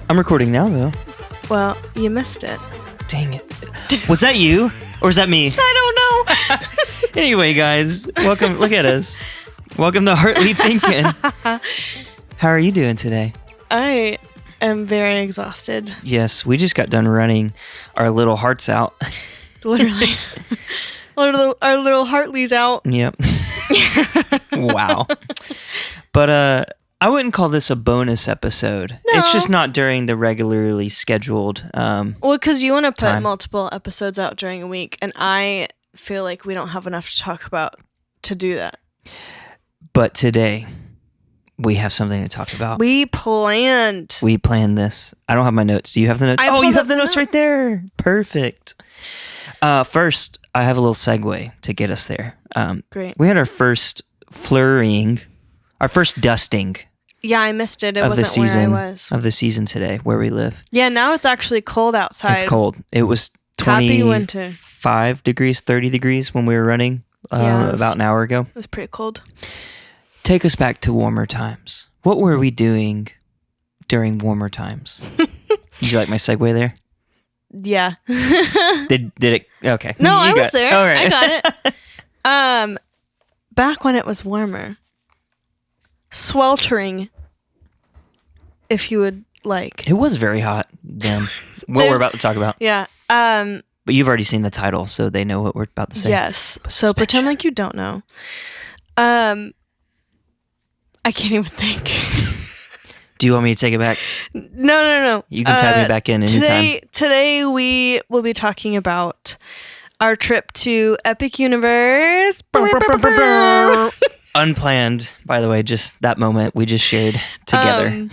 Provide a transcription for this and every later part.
I'm recording now, though. Well, you missed it. Dang it. Was that you? Or is that me? I don't know. Anyway, guys, welcome. Look at us. Welcome to Heartly Thinking. How are you doing today? I am very exhausted. Yes, we just got done running our little hearts out. Literally. Our little Hartley's out. Yep. Wow. But I wouldn't call this a bonus episode. No. It's just not during the regularly scheduled Well, because you want to put time. multiple episodes out during a week, and I feel like we don't have enough to talk about to do that. But today, we have something to talk about. We planned. We planned this. I don't have my notes. Do you have the notes? I Oh, you pulled have up the the notes right there. Perfect. First, I have a little segue to get us there. Great. We had our first flurrying, our first dusting Yeah, I missed it. It of the wasn't season where I was. of the season today, where we live. Yeah, now it's actually cold outside. It's cold. It was Happy winter. 25 degrees, 30 degrees when we were running about an hour ago. It was pretty cold. Take us back to warmer times. What were we doing during warmer times? Did you like my segue there? Yeah. Did it? Okay. No, You I was got- there. All right. I got it. Back when it was warmer. Sweltering, if you would like. It was very hot then. What we're about to talk about. Yeah. But you've already seen the title, so they know what we're about to say. Yes. So pretend like you don't know. I can't even think. Do you want me to take it back? No. You can tap me back in anytime. Today we will be talking about our trip to Epic Universe. Unplanned, by the way, just that moment we just shared together.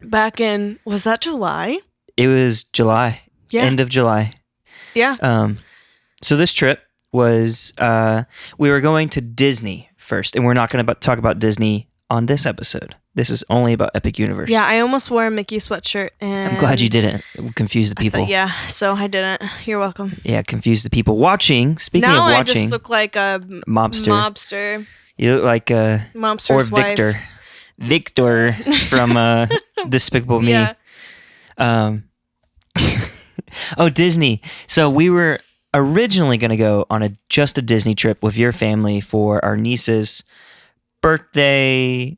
Back in, was that July? It was July. Yeah. End of July. Yeah. So this trip was, we were going to Disney first, and we're not going to talk about Disney on this episode. This is only about Epic Universe. Yeah, I almost wore a Mickey sweatshirt. And I'm glad you didn't. It would confuse the people. So I didn't. You're welcome. Yeah, confuse the people watching. Speaking Now of I watching, just look like a mobster. You look like Mobster's or Victor. wife. Victor from Despicable Me. Yeah. Oh, Disney. So we were originally going to go on just a Disney trip with your family for our niece's birthday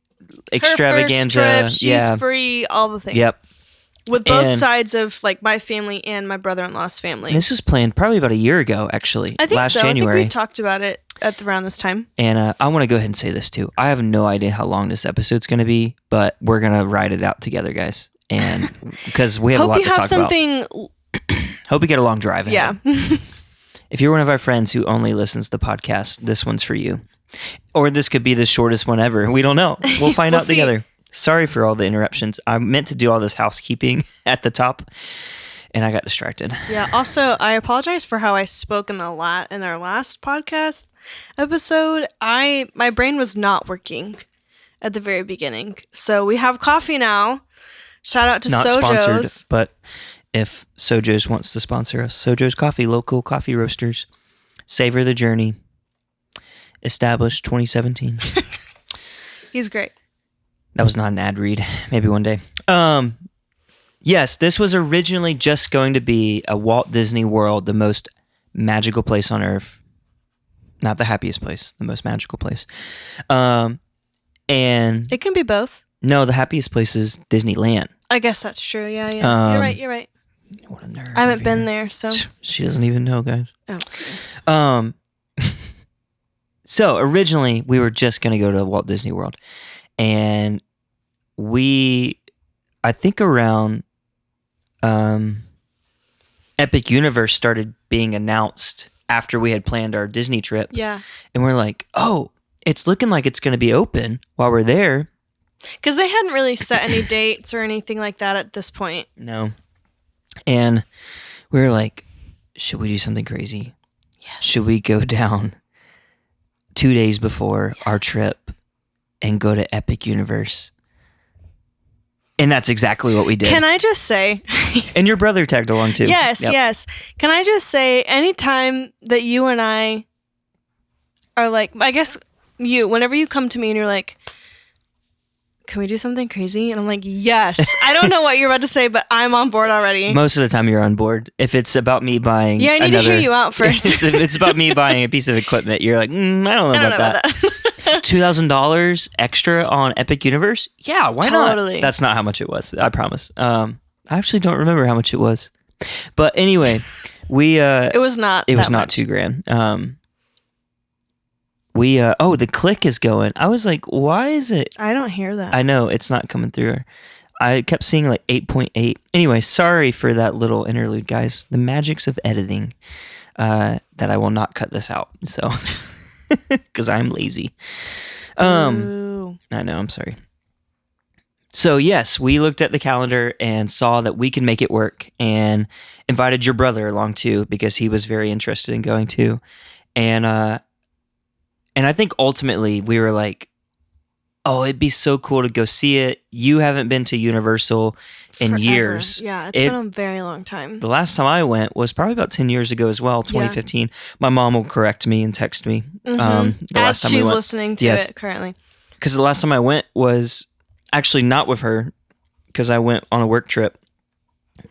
extravaganza. Her first trip, she's free, all the things. Yep. With both And- sides of like my family and my brother-in-law's family. This was planned probably about a year ago, actually. I think last so. January. I think we talked about it around this time. And I want to go ahead and say this too. I have no idea how long this episode's going to be, but we're going to ride it out together, guys. And because we have a lot to talk about. Hope you have something. Hope you get along driving. Yeah. If you're one of our friends who only listens to the podcast, this one's for you. Or this could be the shortest one ever. We don't know. We'll find out see. together. Sorry for all the interruptions. I meant to do all this housekeeping at the top, and I got distracted. Yeah. Also, I apologize for how I spoke in our last podcast episode. My brain was not working at the very beginning. So we have coffee now. Shout out to Not Sojo's. sponsored, but if Sojo's wants to sponsor us, Sojo's Coffee, local coffee roasters, savor the journey. Established 2017. He's great. That was not an ad read. Maybe one day. Yes, this was originally just going to be a Walt Disney World, the most magical place on earth. Not the happiest place, the most magical place. And It can be both. no, the happiest place is Disneyland. I guess that's true. Yeah. You're right. What a nerd. I haven't been here. there, so. She doesn't even know, guys. Oh. So originally we were just going to go to Walt Disney World, and I think around Epic Universe started being announced after we had planned our Disney trip. Yeah. And we're like, oh, it's looking like it's going to be open while we're there. Because they hadn't really set any dates or anything like that at this point. No. And we were like, should we do something crazy? Yes. Should we go down 2 days before our trip and go to Epic Universe? And that's exactly what we did. Can I just say? And your brother tagged along too. Yes, Yep. yes. Can I just say, anytime that you and I are like, I guess whenever you come to me and you're like, can we do something crazy? And I'm like, yes. I don't know what you're about to say, but I'm on board already. Most of the time you're on board. If it's about me buying Yeah, I need to hear you out first. if it's about me buying a piece of equipment, you're like, I don't know about that. $2,000 extra on Epic Universe? Yeah, why Totally. not? That's not how much it was. I promise. I actually don't remember how much it was. But anyway, it was not much. $2,000. The click is going. I was like, why is it? I don't hear that. I know it's not coming through. I kept seeing like 8.8. Anyway, sorry for that little interlude, guys. The magics of editing. That I will not cut this out. So, because I'm lazy. Ooh. I know. I'm sorry. So yes, we looked at the calendar and saw that we could make it work, and invited your brother along too because he was very interested in going too, and I think ultimately we were like, oh, it'd be so cool to go see it. You haven't been to Universal in Forever. years. Yeah, it's been a very long time. The last time I went was probably about 10 years ago as well, 2015. Yeah. My mom will correct me and text me. Mm-hmm. As she's listening to it currently. Because the last time I went was actually not with her, because I went on a work trip.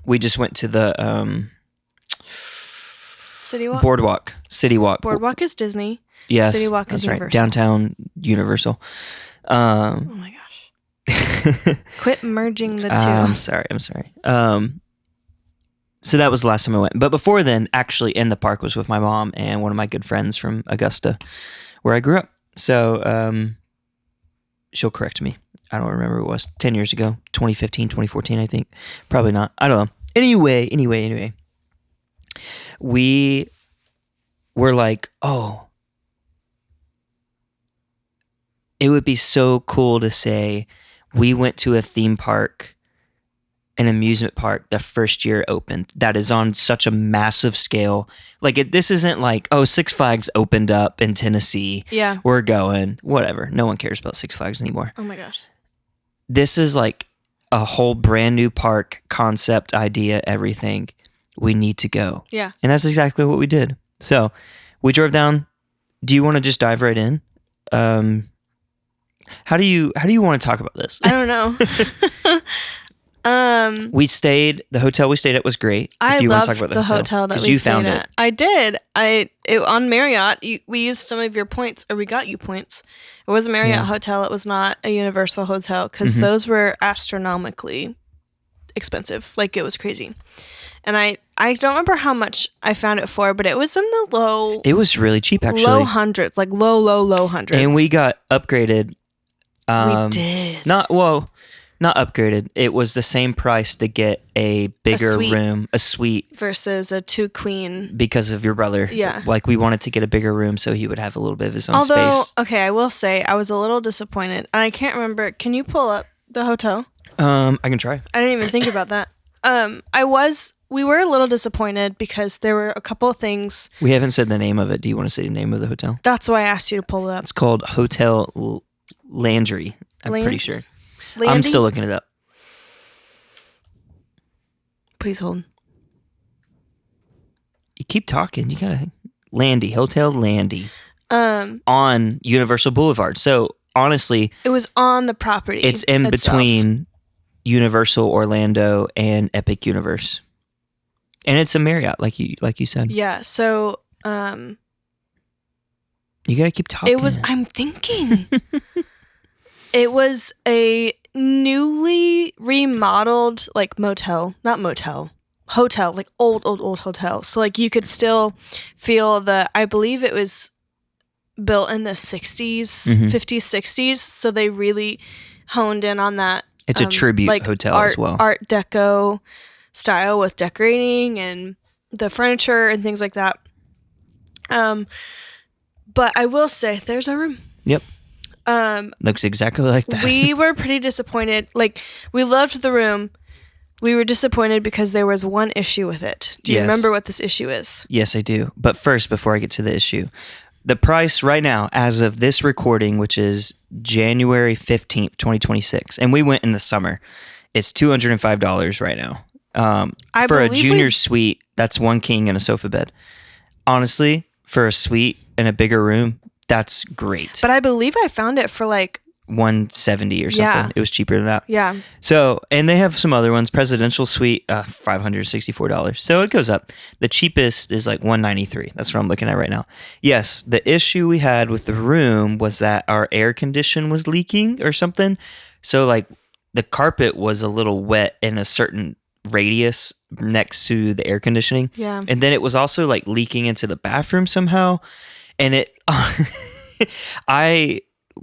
We just went to the City Walk? Boardwalk. City Walk. Boardwalk is Disney. Yes, City Walk is Universal. Right. Downtown Universal. Oh my gosh. Quit merging the two. I'm sorry. So that was the last time I went. But before then, actually in the park was with my mom and one of my good friends from Augusta, where I grew up. So she'll correct me. I don't remember what it was. 10 years ago. 2015, 2014, I think. Probably not. I don't know. Anyway. We were like, oh, it would be so cool to say we went to a theme park, an amusement park, the first year it opened. That is on such a massive scale. Like this isn't like, oh, Six Flags opened up in Tennessee. Yeah. We're going. Whatever. No one cares about Six Flags anymore. Oh my gosh. This is like a whole brand new park, concept, idea, everything. We need to go. Yeah. And that's exactly what we did. So we drove down. Do you want to just dive right in? How do you want to talk about this? I don't know. We stayed. The hotel we stayed at was great. I if you loved want to talk about the hotel that we stayed at. I did. On Marriott. We used some of your points, or we got you points. It was a Marriott hotel. It was not a Universal hotel because those were astronomically expensive. Like it was crazy. And I don't remember how much I found it for, but it was in the low. It was really cheap, actually. Low hundreds, like low hundreds. And we got upgraded. We did. Not upgraded. It was the same price to get a bigger room, a suite. Versus a 2-queen. Because of your brother. Yeah. Like we wanted to get a bigger room so he would have a little bit of his own space. Okay, I will say I was a little disappointed. And I can't remember. Can you pull up the hotel? I can try. I didn't even think about that. We were a little disappointed because there were a couple of things. We haven't said the name of it. Do you want to say the name of the hotel? That's why I asked you to pull it up. It's called Hotel Landry. I'm pretty sure. Landy? I'm still looking it up. Please hold. You keep talking. You gotta Hotel Landy. On Universal Boulevard. So honestly, it was on the property. It's in between Universal Orlando and Epic Universe. And it's a Marriott, like you said. Yeah. So you gotta keep talking. I'm thinking. It was a newly remodeled like hotel, like old hotel. So like you could still feel I believe it was built in the 60s, 50s, 60s. So they really honed in on that. It's a tribute hotel as well. Art Deco style with decorating and the furniture and things like that. But I will say there's a room. Yep. Looks exactly like that. We were pretty disappointed. Like we loved the room. We were disappointed because there was one issue with it. Do you remember what this issue is? Yes, I do. But first, before I get to the issue, the price right now, as of this recording, which is January 15th, 2026, and we went in the summer, it's $205 right now. For a junior suite, that's one king and a sofa bed. Honestly, for a suite and a bigger room, that's great. But I believe I found it for like $170 or something. Yeah. It was cheaper than that. Yeah. So, and they have some other ones. Presidential suite, $564. So it goes up. The cheapest is like $193. That's what I'm looking at right now. Yes, the issue we had with the room was that our air condition was leaking or something. So like the carpet was a little wet in a certain radius next to the air conditioning. Yeah. And then it was also like leaking into the bathroom somehow. And it, I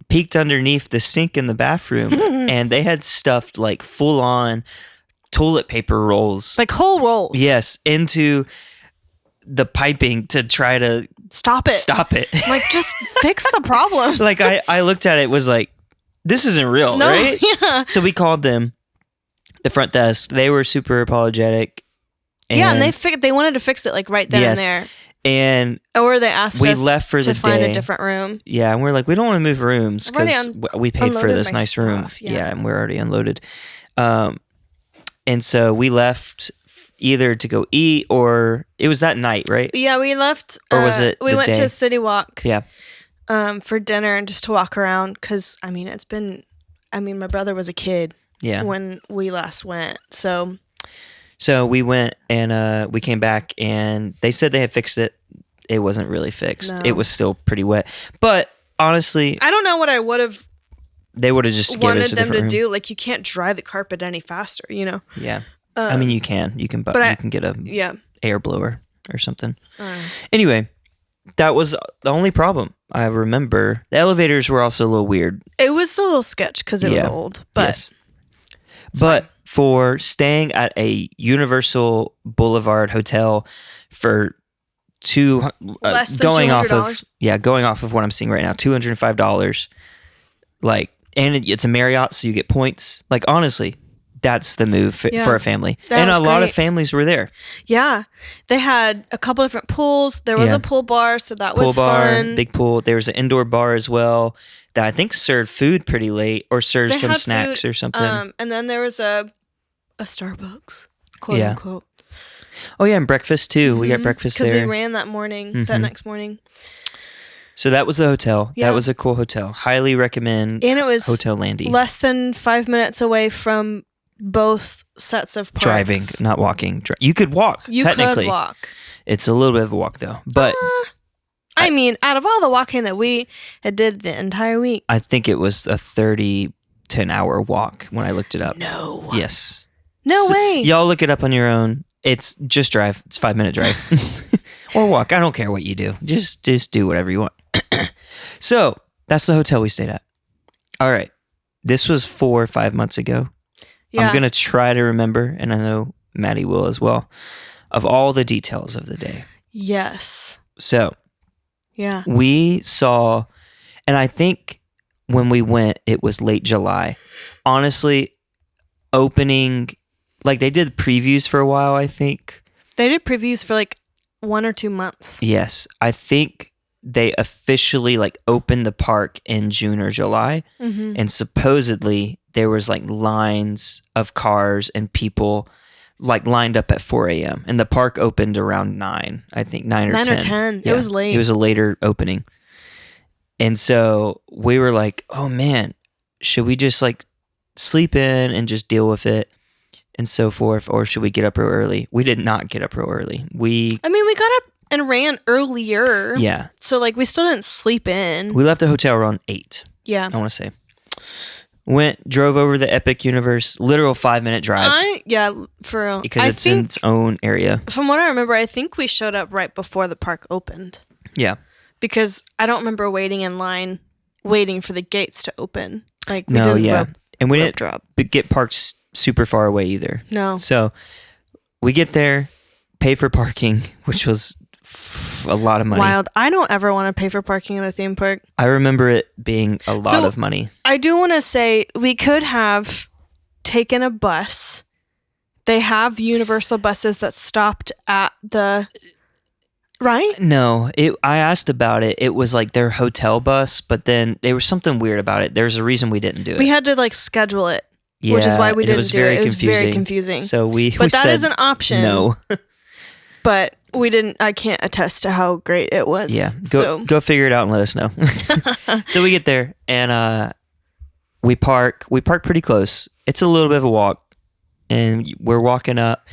peeked underneath the sink in the bathroom and they had stuffed like full on toilet paper rolls. Like whole rolls. Yes, into the piping to try to Stop it. Like, just fix the problem. Like I looked at it, was like, this isn't real, No, right? yeah. So we called them, the front desk. They were super apologetic. And they wanted to fix it like right then and there. And or they asked we us left for to the find day. a different room. Yeah, and we're like, we don't want to move rooms I've already because we paid for unloaded this my nice room. stuff, yeah. And we're already unloaded. And so we left either to go eat or it was that night, right? Yeah, we left. Or was it we the went day? to City Walk. Yeah. For dinner and just to walk around because my brother was a kid. Yeah. When we last went, so we went and we came back and they said they had fixed it. It wasn't really fixed. No. It was still pretty wet. But honestly, I don't know what I would have they would have just given wanted us a them to different room. do. Like, you can't dry the carpet any faster, you know? Yeah. I mean, you can get a Yeah. air blower or something. Anyway, that was the only problem I remember. The elevators were also a little weird. It was a little sketch because it was Yeah. old, but Yes. But for staying at a Universal Boulevard hotel for Less than going $200? going off of what I'm seeing right now, $205. Like, and it's a Marriott, so you get points. Like, honestly, that's the move for a family. That And was a lot of great. families were there. yeah, they had a couple different pools. There was Yeah. a pool bar, so that Pool was bar, fun. big pool. There was an indoor bar as well that I think served food pretty late or served They some had snacks food, or something. And then there was a Starbucks, quote Yeah. unquote. Oh yeah, and breakfast too. We got breakfast Because there. we ran that morning, that next morning. So that was the hotel. Yeah. That was a cool hotel. Highly recommend And it was Hotel Landy. less than 5 minutes away from both sets of parks. Driving, not walking. You could walk, You technically. could walk. It's a little bit of a walk though. But I mean, out of all the walking that we had did the entire week. I think it was a 30 to an hour walk when I looked it up. No. Yes. No way. Y'all look it up on your own. It's just drive. It's 5-minute drive. Or walk. I don't care what you do. Just do whatever you want. So that's the hotel we stayed at. All right. This was 4 or 5 months ago. Yeah. I'm going to try to remember, and I know Maddie will as well, of all the details of the day. Yes. So Yeah. we saw, and I think when we went, it was late July. Honestly, opening, like they did previews for a while, I think. They did previews for like 1 or 2 months. Yes. I think they officially like opened the park in June or July. Mm-hmm. And supposedly there was like lines of cars and people like lined up at 4 a.m. And the park opened around 9, I think 9 or 10. 9 or 10. It was late. It was a later opening. And so we were like, oh man, should we just like sleep in and just deal with it and so forth? Or should we get up real early? We did not get up real early. We got up and ran earlier. Yeah. So like we still didn't sleep in. We left the hotel around 8. Yeah. I want to say. Drove over the Epic Universe, literal 5-minute drive. For real. Because it's in its own area. From what I remember, I think we showed up right before the park opened. Yeah. Because I don't remember waiting in line, waiting for the gates to open. Like, we No, didn't yeah. And we rope didn't drop. get parked super far away either. No. So we get there, pay for parking, which was a lot of money. Wild. I don't ever want to pay for parking in a theme park. I remember it being a lot of money. I do want to say we could have taken a bus. They have Universal buses that stopped at the... Right? No, I asked about it. It was like their hotel bus, but then there was something weird about it. There's a reason we didn't do it. We had to like schedule it, which is why we didn't do it. It was very confusing. So but that is an option. No. But we didn't. I can't attest to how great it was. Yeah, So go figure it out and let us know. So we get there, and we park pretty close. It's a little bit of a walk, and we're walking up,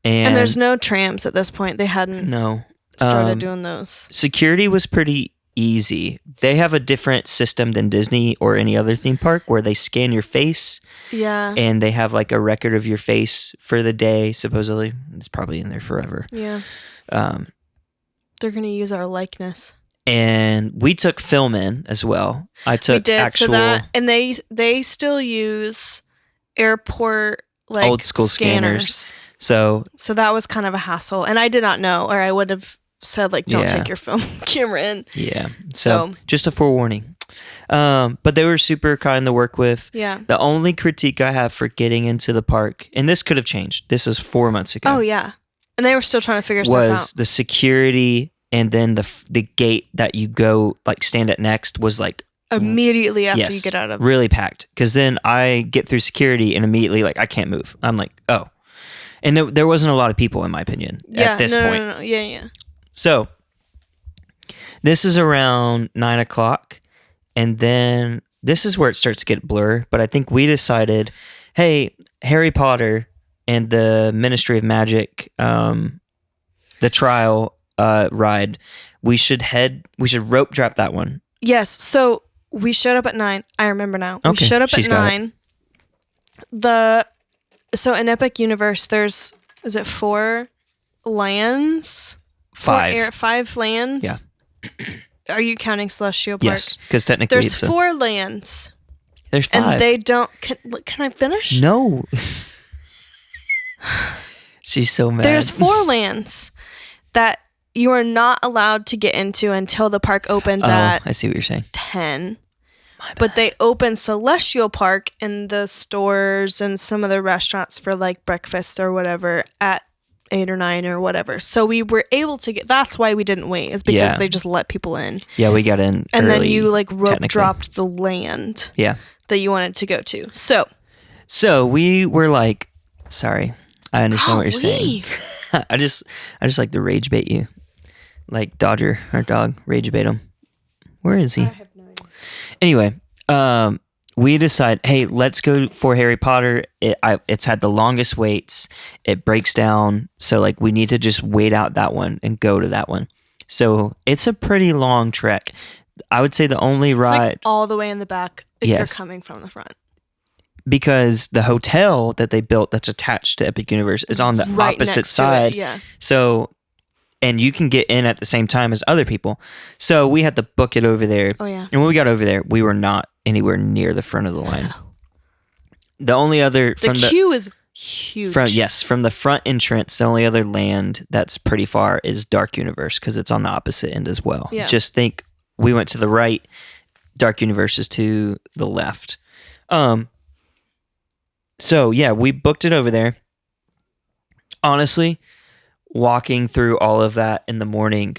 and there's no trams at this point. They hadn't no started doing those. Security was pretty easy. They have a different system than Disney or any other theme park where they scan your face. Yeah. And they have like a record of your face for the day, supposedly. It's probably in there forever. Yeah. They're going to use our likeness. And we took film in as well. I took we did, actual... So that, and they still use airport like old school scanners. So that was kind of a hassle. And I did not know, or I would have said like, don't take your film camera in. Yeah. So just a forewarning. But they were super kind to work with. Yeah. The only critique I have for getting into the park, and this could have changed. This is 4 months ago. Oh yeah. And they were still trying to figure stuff out. Was the security, and then the gate that you go like stand at next was like immediately after you get out of really packed. Because then I get through security and immediately like I can't move. I'm like, oh. And there wasn't a lot of people, in my opinion, at this point. No. Yeah. So this is around 9 o'clock, and then this is where it starts to get blur. But I think we decided, hey, Harry Potter and the Ministry of Magic, the trial ride, we should rope drop that one. Yes. So we showed up at 9. I remember now. Okay. We showed up at 9. So in Epic Universe, is it 4 lands? 5. 5 lands? Yeah. Are you counting Celestial Park? Yes, because technically there's 4 lands. There's 5. And they don't... Can I finish? No. She's so mad. There's 4 lands that you are not allowed to get into until the park opens at... I see what you're saying. 10. But they open Celestial Park and the stores and some of the restaurants for like breakfast or whatever at 8 or 9 or whatever. So we were able to get... That's why we didn't wait, is because they just let people in. Yeah, we got in and early, then you like rope dropped the land that you wanted to go to. So we were like, sorry, I understand what you're saying. I just like to rage bait you. Like Dodger, our dog, rage bait him. Where is he? I have no idea. Anyway, we decide, hey, let's go for Harry Potter. It's had the longest waits. It breaks down. So like we need to just wait out that one and go to that one. So it's a pretty long trek. I would say the only ride... like all the way in the back if you're coming from the front. Because the hotel that they built that's attached to Epic Universe is on the opposite side. So, and you can get in at the same time as other people. So we had to book it over there. Oh, yeah. And when we got over there, we were not anywhere near the front of the line. The only other... The queue is huge. From the front entrance, the only other land that's pretty far is Dark Universe because it's on the opposite end as well. Yeah. Just think we went to the right, Dark Universe is to the left. So yeah, we booked it over there. Honestly, walking through all of that in the morning,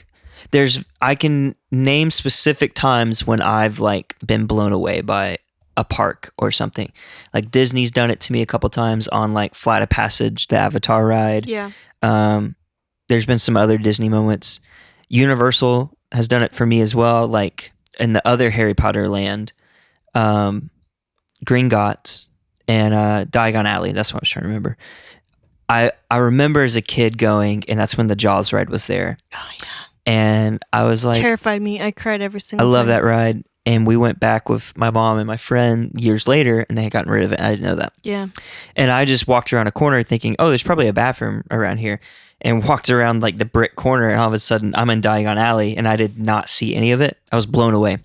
I can name specific times when I've like been blown away by a park or something. Like Disney's done it to me a couple times on like Flight of Passage, the Avatar ride. Yeah. There's been some other Disney moments. Universal has done it for me as well, like in the other Harry Potter land, Gringotts and Diagon Alley. That's what I was trying to remember. I remember as a kid going, and that's when the Jaws ride was there. Oh yeah. And I was like, terrified me. I cried every single time. I love that ride. And we went back with my mom and my friend years later, and they had gotten rid of it. I didn't know that. Yeah. And I just walked around a corner thinking, oh, there's probably a bathroom around here. And walked around like the brick corner, and all of a sudden I'm in Diagon Alley, and I did not see any of it. I was blown away.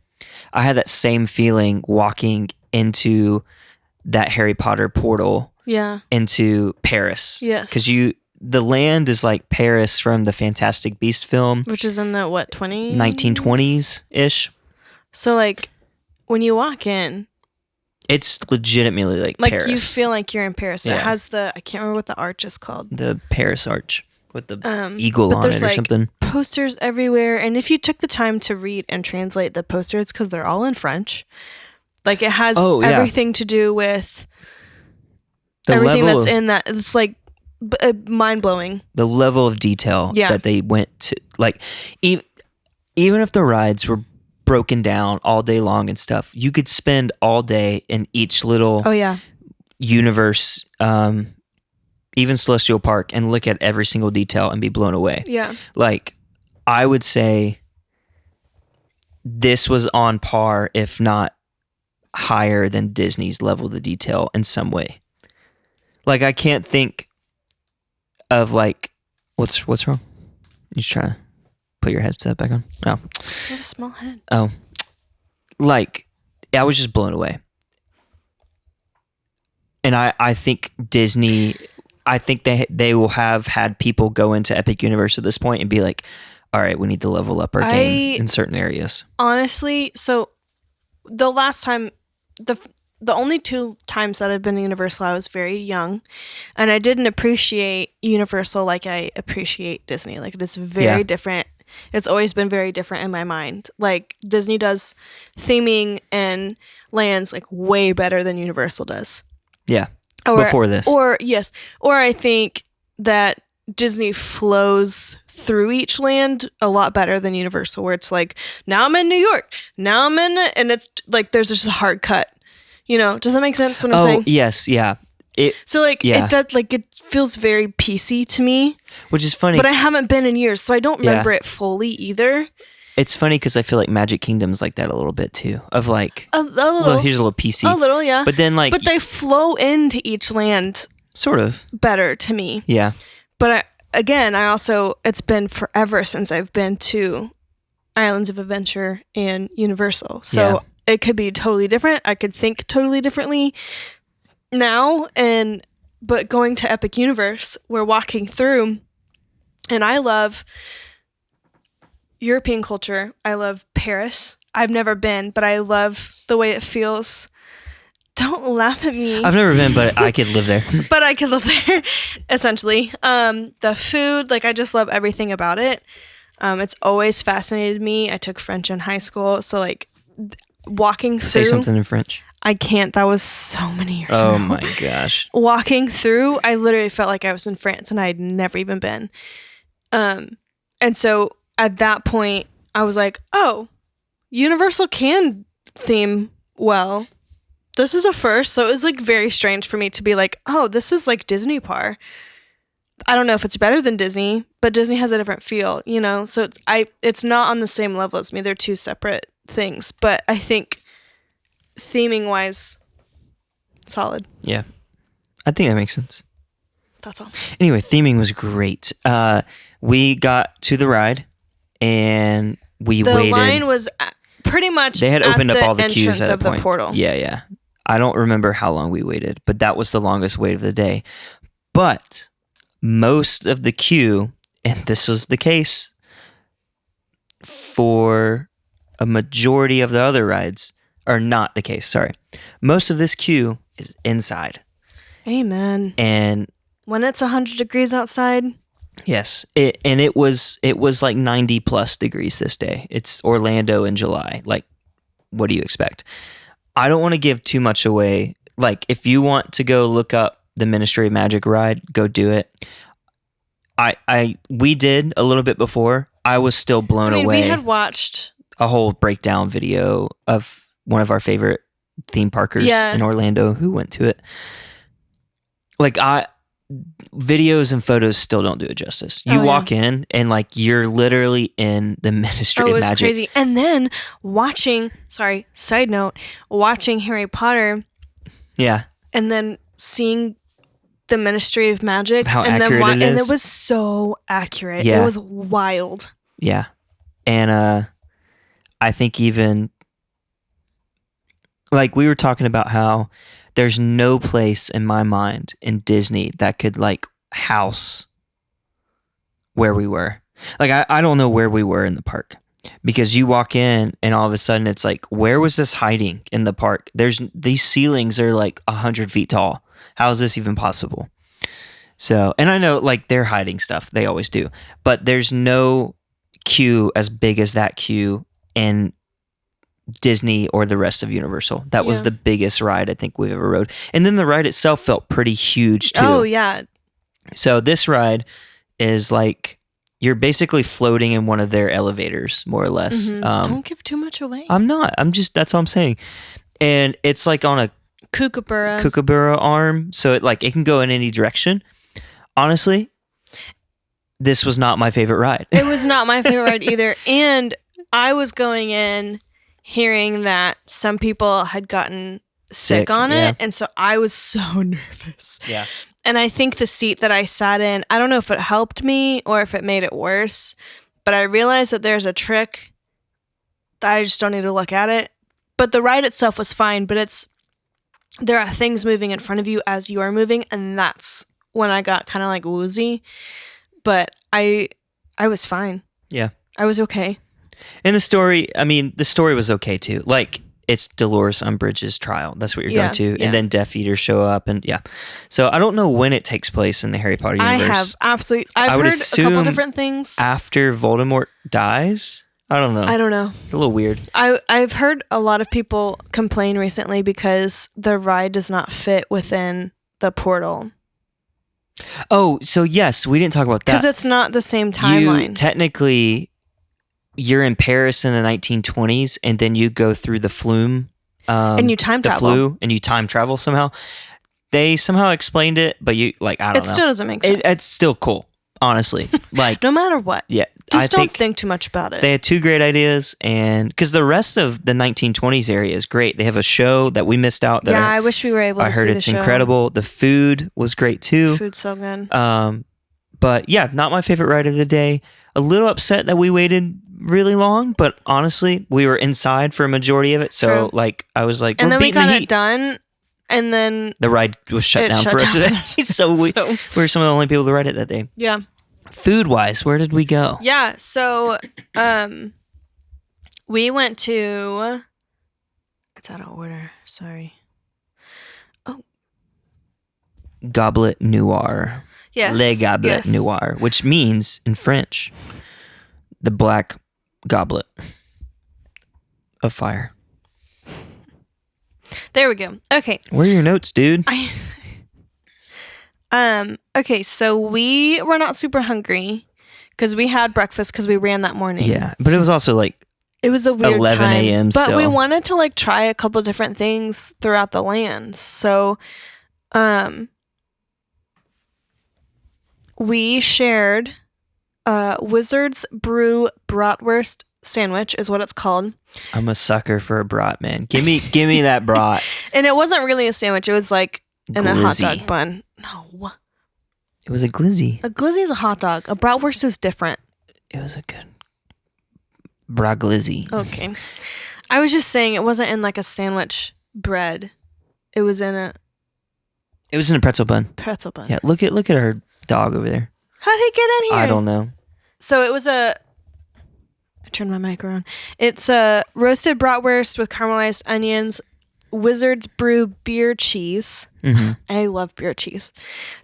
I had that same feeling walking into that Harry Potter portal into Paris. Yes. Because the land is like Paris from the Fantastic Beast film. Which is in the, 1920s-ish. So, like, when you walk in... It's legitimately like Paris. Like, you feel like you're in Paris. Yeah. It has I can't remember what the arch is called. The Paris Arch with the eagle on it or something. Posters everywhere. And if you took the time to read and translate the posters, because they're all in French, like, it has everything to do with everything that's in that. It's, like, mind-blowing. The level of detail that they went to. Like, even if the rides were broken down all day long and stuff. You could spend all day in each little Oh yeah. universe, even Celestial Park, and look at every single detail and be blown away. Yeah. Like, I would say this was on par, if not higher than Disney's level of detail in some way. Like, I can't think of like, what's wrong? You just trying to put your headset back on? No. You have a small head. Oh. Like, I was just blown away. And I think Disney, I think they will have had people go into Epic Universe at this point and be like, all right, we need to level up our game in certain areas. Honestly, so the last time, the only 2 times that I've been to Universal, I was very young, and I didn't appreciate Universal like I appreciate Disney. Like, it's very different. It's always been very different in my mind. Like, Disney does theming and lands like way better than Universal does. Yeah. Before this. Or I think that Disney flows through each land a lot better than Universal, where it's like, now I'm in New York, now I'm in, and it's like there's just a hard cut. You know, does that make sense what I'm saying? Yes, yeah. It does, like, it feels very PC to me. Which is funny. But I haven't been in years, so I don't remember it fully either. It's funny because I feel like Magic Kingdom's like that a little bit too. Of like, a little. Well, here's a little PC. A little, yeah. But then, like, but they flow into each land sort of better to me. Yeah. But it's been forever since I've been to Islands of Adventure and Universal. So it could be totally different. I could think totally differently now. But going to Epic Universe, we're walking through, and I love European culture. I love Paris. I've never been, but I love the way it feels. Don't laugh at me. I've never been, but I could live there. But I could live there, essentially. The food, like, I just love everything about it. It's always fascinated me. I took French in high school, so, like, walking through. Say something in French. I can't. That was so many years ago. Oh my gosh. Walking through, I literally felt like I was in France, and I had never even been. And so at that point, I was like, oh, Universal can theme well. This is a first. So it was, like, very strange for me to be like, oh, this is like Disney Par. I don't know if it's better than Disney, but Disney has a different feel, you know? So it's not on the same level as me. They're 2 separate things. But I think theming wise, solid. Yeah. I think that makes sense. That's all. Anyway, theming was great. We got to the ride and we waited. The line was pretty much they had opened at up the all the queues entrance at of that point. The portal. Yeah. I don't remember how long we waited, but that was the longest wait of the day. But most of the queue, and this was the case for a majority of the other rides, are not the case. Sorry. Most of this queue is inside. Amen. And when it's 100 degrees outside. Yes. It was like 90 plus degrees this day. It's Orlando in July. Like, what do you expect? I don't want to give too much away. Like, if you want to go look up the Ministry of Magic ride, go do it. We did a little bit before. I was still blown away. We had watched a whole breakdown video of one of our favorite theme parkers in Orlando who went to it. Like, videos and photos still don't do it justice. You walk in and, like, you're literally in the Ministry of Magic. Oh, it's crazy. And then side note, watching Harry Potter. Yeah. And then seeing the Ministry of Magic. How and accurate then it is. And it was so accurate. Yeah. It was wild. Yeah. And I think even, like, we were talking about how there's no place in my mind in Disney that could, like, house where we were. Like, I don't know where we were in the park, because you walk in and all of a sudden it's like, where was this hiding in the park? These ceilings are like 100 feet tall. How is this even possible? So, and I know, like, they're hiding stuff. They always do. But there's no queue as big as that queue in Disney or the rest of Universal. That was the biggest ride I think we've ever rode. And then the ride itself felt pretty huge too. Oh, yeah. So this ride is like you're basically floating in one of their elevators, more or less. Don't give too much away. I'm not. That's all I'm saying. And it's like on a kookaburra arm, so it can go in any direction. Honestly, this was not my favorite ride. It was not my favorite ride either. And I was going in hearing that some people had gotten sick on it. And so I was so nervous. Yeah. And I think the seat that I sat in, I don't know if it helped me or if it made it worse, but I realized that there's a trick. I just don't need to look at it. But the ride itself was fine, but there are things moving in front of you as you are moving, and that's when I got kind of like woozy. But I was fine. Yeah. I was okay. And the story was okay too. Like, it's Dolores Umbridge's trial. That's what you're going to. Yeah. And then Death Eaters show up. And yeah. So I don't know when it takes place in the Harry Potter universe. I've heard a couple different things. After Voldemort dies? I don't know. I don't know. A little weird. I've heard a lot of people complain recently because the ride does not fit within the portal. Oh, so yes, we didn't talk about that. Because it's not the same timeline. Technically, you're in Paris in the 1920s, and then you go through the Flume. And you time travel. Flu, and you time travel somehow. They somehow explained it, but I don't know. It still doesn't make sense. It's still cool, honestly. Like, no matter what. Yeah. Just don't think too much about it. They had two great ideas, and because the rest of the 1920s area is great. They have a show that we missed out. I wish we were able to see the show. I heard it's incredible. The food was great too. Food's so good. But yeah, not my favorite ride of the day. A little upset that we waited really long, but honestly, we were inside for a majority of it. So True. I was like, and then we got the heat. It done, and then the ride was shut down for us today. So we were some of the only people to ride it that day. Yeah. Food wise, where did we go? Yeah, so we went to. It's out of order. Sorry. Oh. Goblet Noir. Yes. Le Goblet Noir, which means in French, the black goblet of fire. There we go. Okay. Where are your notes, dude? Okay, so we were not super hungry because we had breakfast because we ran that morning. Yeah, but it was also it was a weird 11 a.m. But still. we wanted to try a couple different things throughout the land. So, we shared Wizard's Brew Bratwurst sandwich is what it's called. I'm a sucker for a brat, man. Give me that brat. And it wasn't really a sandwich. It was in a hot dog bun. No. It was a glizzy. A glizzy is a hot dog. A bratwurst is different. It was a good brat glizzy. Okay. I was just saying it wasn't in a sandwich bread. It was in a pretzel bun. Pretzel bun. Yeah, look at our dog over there. How'd he get in here? I don't know. So it was I turned my mic around. It's a roasted bratwurst with caramelized onions, Wizard's Brew beer cheese. Mm-hmm. I love beer cheese.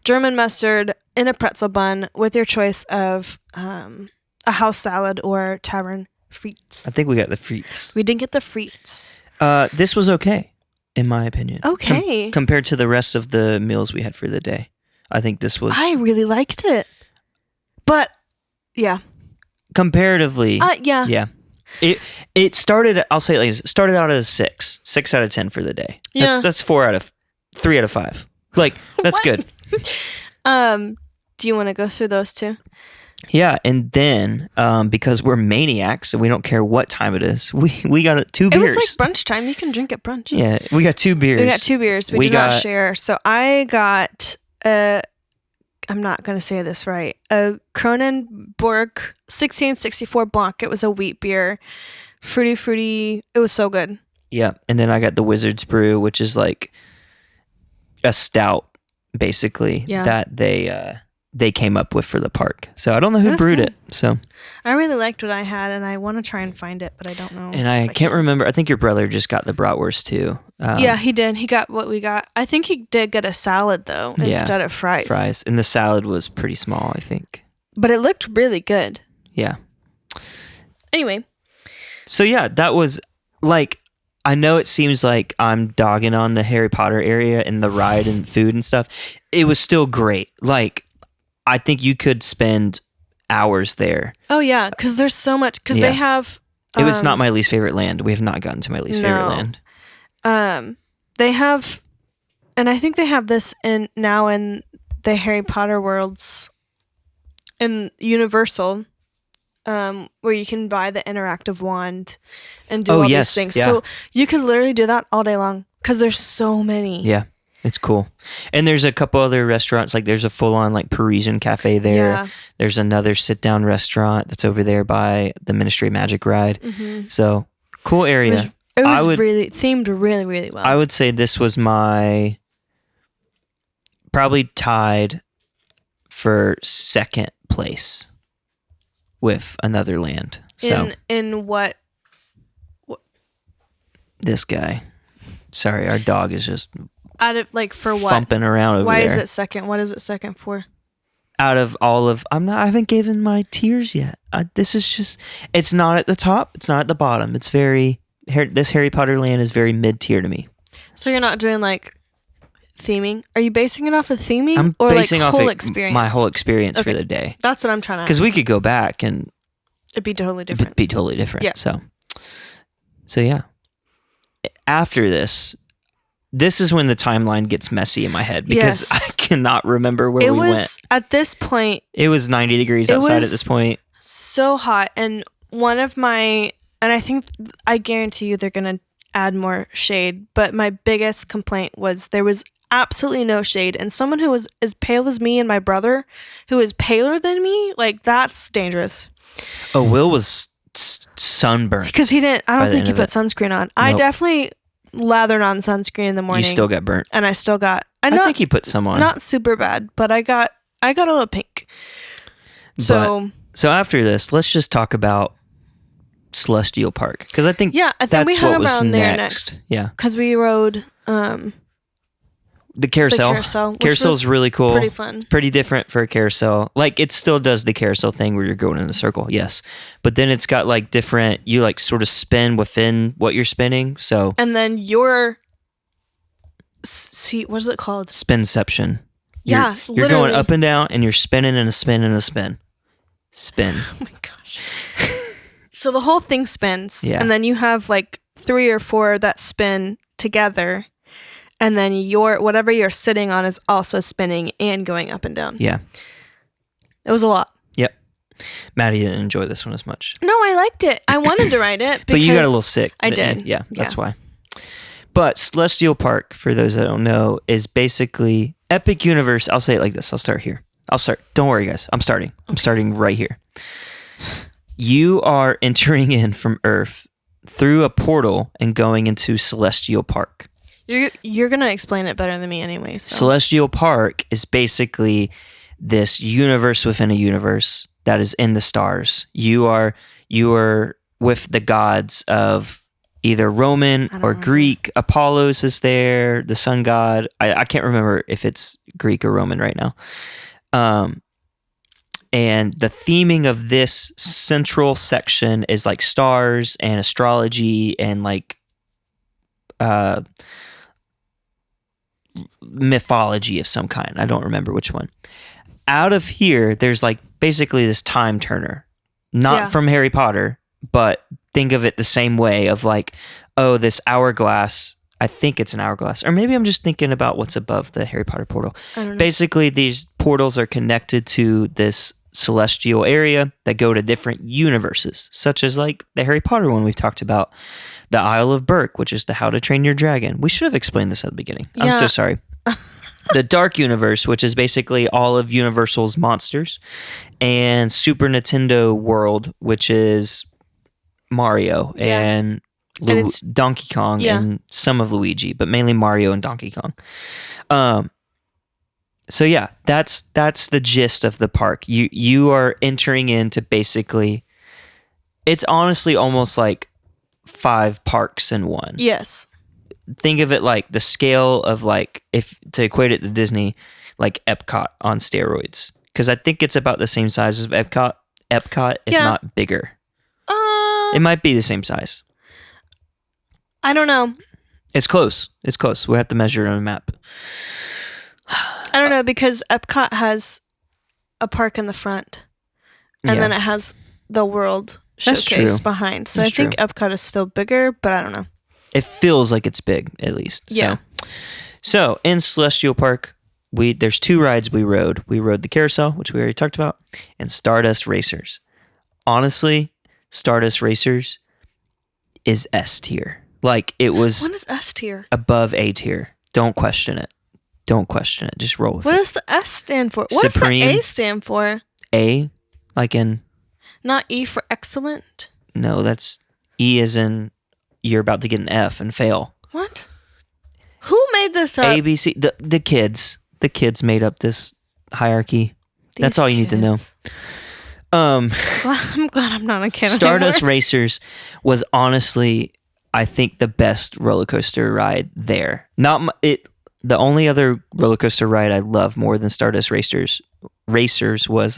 German mustard in a pretzel bun with your choice of a house salad or tavern frites. I think we got the frites. We didn't get the frites. This was okay, in my opinion. Okay. Compared to the rest of the meals we had for the day. I think this was... I really liked it. But, yeah. Comparatively... yeah. Yeah. It started, I'll say it like this, started out as a 6 out of 10 for the day. Yeah. That's 3 out of 5. That's good. Do you want to go through those two? Yeah, and then because we're maniacs and we don't care what time it is, we got 2 beers. It was brunch time. You can drink at brunch. Yeah, we got 2 beers. We got 2 beers. We did not share. So I got I'm not going to say this right. A Kronenborg 1664 Blanc. It was a wheat beer. Fruity. It was so good. Yeah. And then I got the Wizard's Brew, which is a stout, basically, that they came up with for the park. So I don't know who brewed it. So I really liked what I had, and I want to try and find it, but I don't know. And I can't remember. I think your brother just got the bratwurst too. Yeah, he did. He got what we got. I think he did get a salad though, instead of fries. And the salad was pretty small, I think. But it looked really good. Yeah. Anyway. So yeah, that was I know it seems like I'm dogging on the Harry Potter area and the ride and food and stuff. It was still great. I think you could spend hours there. Oh yeah, because there's so much. Because Yeah. they have. It was not my least favorite land. We have not gotten to my least favorite land. They have, and I think they have this in the Harry Potter worlds, in Universal, where you can buy the interactive wand and do all these things. Yeah. So you could literally do that all day long because there's so many. Yeah, it's cool. And there's a couple other restaurants. Like there's a full-on like Parisian cafe there. Yeah. There's another sit-down restaurant that's over there by the Ministry of Magic ride. Mm-hmm. So cool area. It was really themed really, really well. I would say this was my probably tied for second place with another land. So in what? This guy. Sorry, our dog is just Out of like for what? thumping around over Why there. is it second? What is it second for? Out of all of, I haven't given my tiers yet. This is just, it's not at the top. It's not at the bottom. It's this Harry Potter land is very mid-tier to me. So you're not doing like theming? Are you basing it off of theming? I'm or basing like off whole it, experience? my whole experience for Okay. the day. That's what I'm trying to ask. Because we could go back and It'd be totally it'd different. be totally different. Yeah. So yeah. After this is when the timeline gets messy in my head because Yes. I cannot remember where It we was went. at this point It was 90 degrees It outside was- at this point. so hot, and I think I guarantee you they're gonna add more shade, but my biggest complaint was there was absolutely no shade, and someone who was as pale as me and my brother who is paler than me, like that's dangerous. Oh, Will was sunburned. Because I By don't the think end he of put it. sunscreen on. I Nope. definitely lathered on sunscreen in the morning. You still got burnt. and I still got I think he put some on. not super bad, but I got a little pink. So So after this, let's just talk about Celestial Park because I think yeah, I think that's we hung what was around there next. next Yeah, because we rode the carousel. carousel, which Carousel's was really cool. pretty fun. Pretty different for a carousel. Like it still does the carousel thing where you're going in a circle, yes, but then it's got like different. You like sort of spin within what you're spinning. So And then your seat, what is it called? spinception. Yeah, You're going literally. up and down, and you're spinning and a spin and a spin. Spin. Oh my gosh. So the whole thing spins, Yeah. and then you have like 3 or 4 that spin together, and then whatever you're sitting on is also spinning and going up and down. Yeah. It was a lot. Yep. Maddie didn't enjoy this one as much. No, I liked it. I wanted to ride it, But you got a because little sick. I didn't you? did. Yeah, that's why. But Celestial Park, for those that don't know, is basically Epic Universe. I'll say it like this. I'll start here. Don't worry, guys. I'm starting. I'm starting right here. You are entering in from Earth through a portal and going into Celestial Park. You're gonna explain it better than me anyway. So. Celestial Park is basically this universe within a universe that is in the stars. You are with the gods of either Roman don't or remember. Greek. Apollos is there, the sun god. I can't remember if it's Greek or Roman right now. And the theming of this central section is like stars and astrology and like mythology of some kind. I don't remember which one. Out of here, there's like basically this time turner, not from Harry Potter, but think of it the same way of like, oh, this hourglass. I think it's an hourglass, or maybe I'm just thinking about what's above the Harry Potter portal. I don't know. Basically, these portals are connected to this celestial area that go to different universes, such as like the Harry Potter one we've talked about, the Isle of Berk, which is the How to Train Your Dragon. We should have explained this at the beginning. I'm Yeah. so sorry. The Dark Universe, which is basically all of Universal's monsters, and Super Nintendo World, which is Mario and it's- Donkey Kong and some of Luigi, but mainly Mario and Donkey Kong. So yeah, that's the gist of the park. You are entering into basically, it's honestly almost like 5 parks in one. Yes. Think of it like the scale of like, if to equate it to Disney, like Epcot on steroids. Because I think it's about the same size as Epcot, if not bigger. It might be the same size. I don't know. It's close. We have to measure it on a map. I don't know because Epcot has a park in the front, and Yeah. then it has the World That's Showcase true. behind. So That's I think true. Epcot is still bigger, but I don't know. It feels like it's big, at least. Yeah. So in Celestial Park, there's 2 rides we rode. We rode the Carousel, which we already talked about, and Stardust Racers. Honestly, Stardust Racers is S tier. Like, it was What is S tier? above A tier. Don't question it. Don't question it. Just roll with What it. does the S stand for? What does the Supreme. A stand for? A, like in, Not E for excellent? no, that's E as in you're about to get an F and fail. What? Who made this up? A, B, C. The kids. The kids made up this hierarchy. That's These all you need to know. kids. Um, I'm glad I'm not a kid Stardust anymore. Racers was honestly, I think, the best roller coaster ride there. The only other roller coaster ride I love more than Stardust Racers was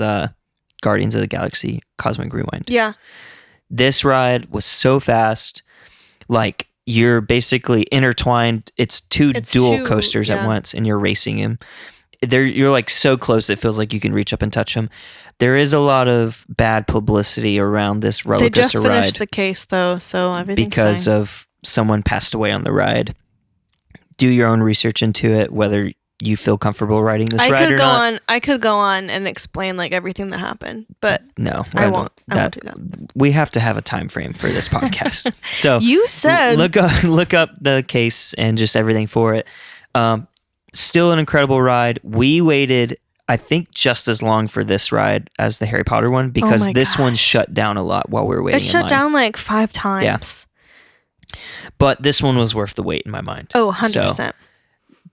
Guardians of the Galaxy Cosmic Rewind. Yeah. This ride was so fast, like you're basically intertwined. It's two dual coasters at once, and you're racing them. You're like so close, it feels like you can reach up and touch them. There is a lot of bad publicity around this roller coaster ride. They just finished the case, though, so everything's because fine. of someone passed away on the ride. Do your own research into it, whether you feel comfortable riding this ride or not. I could go on and explain like everything that happened, but No, I won't do that. We have to have a time frame for this podcast. So You said look up the case and just everything for it. Still an incredible ride. We waited, I think, just as long for this ride as the Harry Potter one because this one shut down a lot while we were waiting. It shut down like 5 times. Yeah. But this one was worth the wait in my mind. Oh, 100%. So,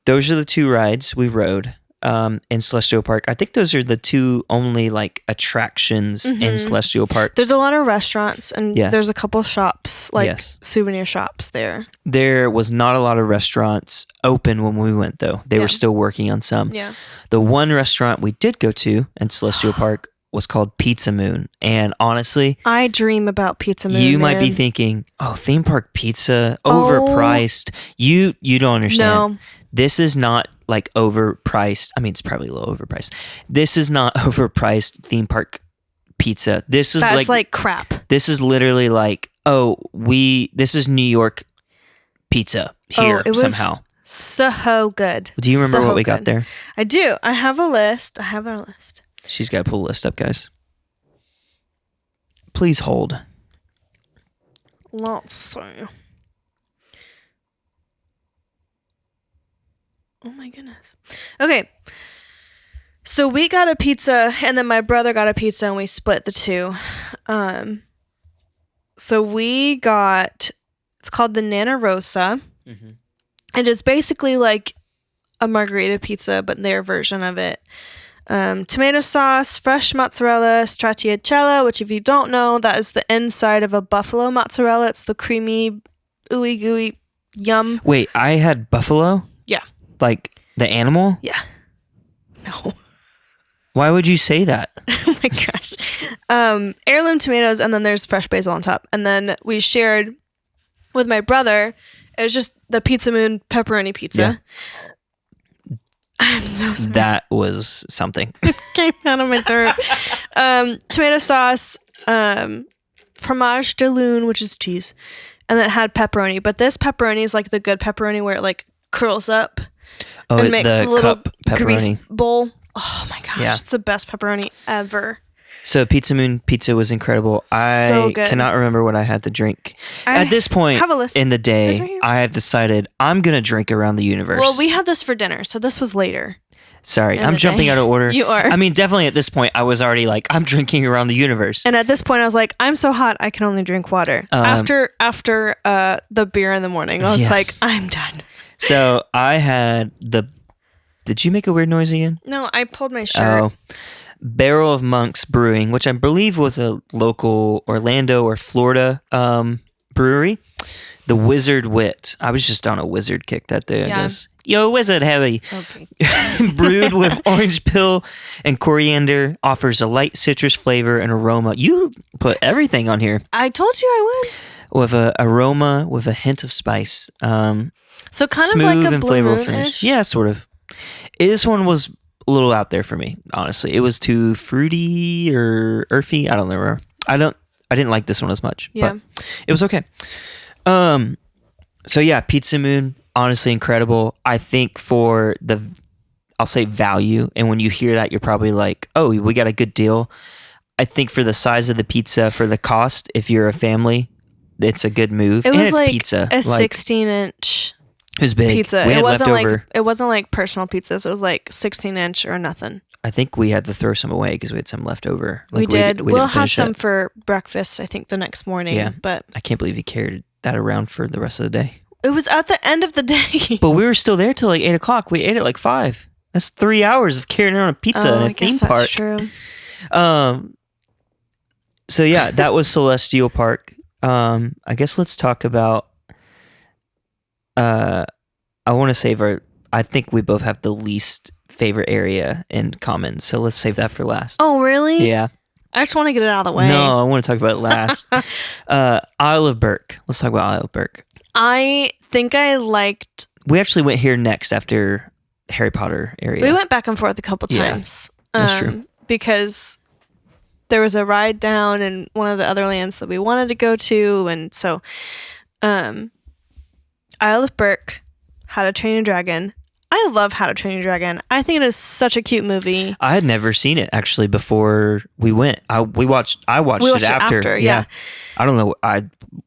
those are the 2 rides we rode in Celestial Park. I think those are the 2 only like attractions in Celestial Park. There's a lot of restaurants and there's a couple shops, like souvenir shops there. There was not a lot of restaurants open when we went, though. They were still working on some. Yeah. The one restaurant we did go to in Celestial Park was called Pizza Moon. And honestly, I dream about Pizza Moon. You might be thinking, oh, theme park pizza, overpriced. You don't understand. No. This is not like overpriced. I mean, it's probably a little overpriced. This is not overpriced theme park pizza. That's like crap. This is literally like, this is New York pizza here it was somehow. So good. Do you remember what we got there? I do. I have a list. I have our list. She's got to pull a list up, guys. Please hold. Let's see. Oh my goodness. Okay. So we got a pizza and then my brother got a pizza and we split the 2. So we got, it's called the Nana Rosa. Mm-hmm. It is basically like a margarita pizza, but their version of it. Tomato sauce, fresh mozzarella, stracciatella, which if you don't know, that is the inside of a buffalo mozzarella. It's the creamy, ooey gooey yum. Wait, I had buffalo? Yeah. Like the animal? Yeah. No. Why would you say that? Oh my gosh. Heirloom tomatoes, and then there's fresh basil on top. And then we shared with my brother. It was just the Pizza Moon pepperoni pizza. Yeah. I'm so sorry. That was something. It came out of my throat. Tomato sauce, fromage de lune, which is cheese, and then it had pepperoni. But this pepperoni is like the good pepperoni where it like curls up and makes a little cup pepperoni grease bowl. Oh my gosh, Yeah. it's the best pepperoni ever. So Pizza Moon pizza was incredible. I good. cannot remember what I had to drink. I At this point have a list. in the It's day, right here. I have decided I'm going to drink around the universe. Well, we had this for dinner, so this was later. Sorry, in I'm the jumping day. out of order. You are. I mean, definitely at this point, I was already like, I'm drinking around the universe. And at this point, I was like, I'm so hot, I can only drink water. After the beer in the morning, I was Yes. like, I'm done. So I had Did you make a weird noise again? No, I pulled my shirt. Oh. Barrel of Monks Brewing, which I believe was a local Orlando or Florida brewery. The Wizard Wit. I was just on a wizard kick that day, I guess. Yo, Wizard Heavy. Okay. Brewed with orange peel and coriander, offers a light citrus flavor and aroma. You put everything on here. I told you I would. With an aroma with a hint of spice. So kind Smooth of like a and Blue flavorful Moon-ish. finish. Yeah, sort of. This one was a little out there for me, honestly. It was too fruity or earthy. I don't remember. I didn't like this one as much. Yeah. But it was okay. So yeah, Pizza Moon, honestly incredible. I think for I'll say value, and when you hear that, you're probably like, oh, we got a good deal. I think for the size of the pizza, for the cost, if you're a family, it's a good move. It and was it's like pizza. a Like, 16-inch it was big. pizza. We had It wasn't leftover. it wasn't like personal pizzas. It was like 16-inch or nothing. I think we had to throw some away because we had some left over. Like, we did. we We'll didn't have finish some it. for breakfast, I think, the next morning. Yeah. But I can't believe you carried that around for the rest of the day. it was at the end of the day. But we were still there till like 8 o'clock. We ate at like 5. That's 3 hours of carrying around a pizza in a I theme guess that's park. true. So yeah, that was Celestial Park. I guess let's talk about. I want to save I think we both have the least favorite area in common, so let's save that for last. Oh, really? Yeah. I just want to get it out of the way. No, I want to talk about it last. Isle of Burke. Let's talk about Isle of Burke. I think I liked. We actually went here next after Harry Potter area. We went back and forth a couple Yeah, times. that's true. Because there was a ride down in one of the other lands that we wanted to go to, and so Isle of Burke, How to Train Your Dragon. I love How to Train Your Dragon. I think it is such a cute movie. I had never seen it actually before we went. I watched it after. Yeah. I don't know.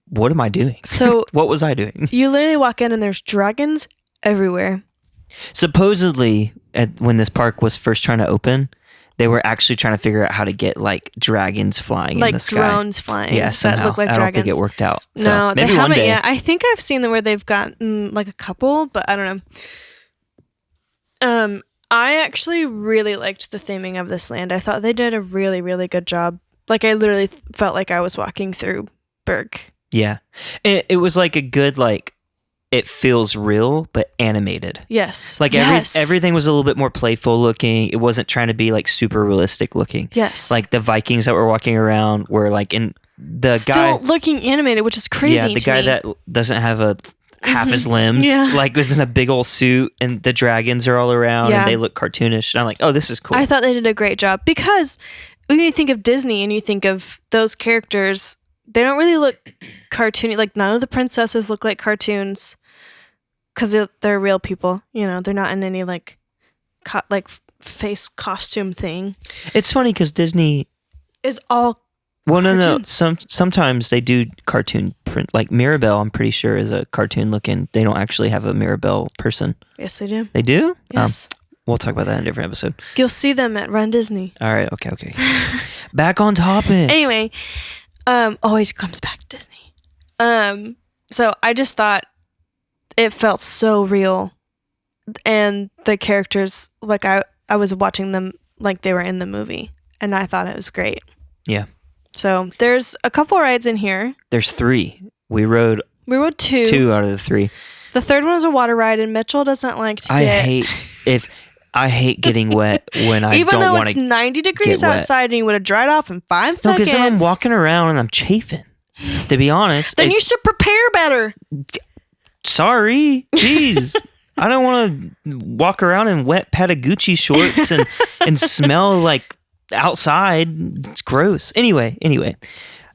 What am I doing? So what was I doing? you literally walk in and there's dragons everywhere. Supposedly, when this park was first trying to open, they were actually trying to figure out how to get like dragons flying in the sky. Like drones flying Yeah, somehow. that look like I dragons. don't think it worked out. So No, maybe they one haven't day. yet. I think I've seen them where they've gotten like a couple, but I don't know. I actually really liked the theming of this land. I thought they did a really, really good job. Like I literally felt like I was walking through Burke. Yeah, it was like a good like. It feels real, but animated. Yes. Like everything was a little bit more playful looking. It wasn't trying to be like super realistic looking. Yes. Like the Vikings that were walking around were like in the Still guy looking animated, which is crazy. Yeah, the to guy me. that doesn't have a half his limbs, Yeah. like was in a big old suit, and the dragons are all around, Yeah. and they look cartoonish. And I'm like, oh, this is cool. I thought they did a great job because when you think of Disney and you think of those characters, they don't really look cartoony. Like none of the princesses look like cartoons because they're real people. You know, they're not in any like face costume thing. It's funny because Disney Is all Well, no. cartoons. Sometimes they do cartoon print. Like Mirabelle, I'm pretty sure is a cartoon looking. They don't actually have a Mirabelle person. Yes, they do. They do? Yes, We'll talk about that in a different episode. you'll see them at Run Disney. All right. Okay. Back on topic. Anyway, always comes back to Disney. So I just thought it felt so real, and the characters, like I was watching them like they were in the movie, and I thought it was great. Yeah. So there's a couple rides in here. There's 3. We rode We rode 2. 2 out of the 3. The third one was a water ride, and Mitchell doesn't like to get. I hate getting wet when I even don't though want it's to 90 degrees get wet. outside, and you would have dried off in 5 No, seconds. because then I'm walking around and I'm chafing. To be honest, Then you should prepare better. sorry, jeez, I don't want to walk around in wet Patagucci shorts and smell like outside. It's gross. Anyway,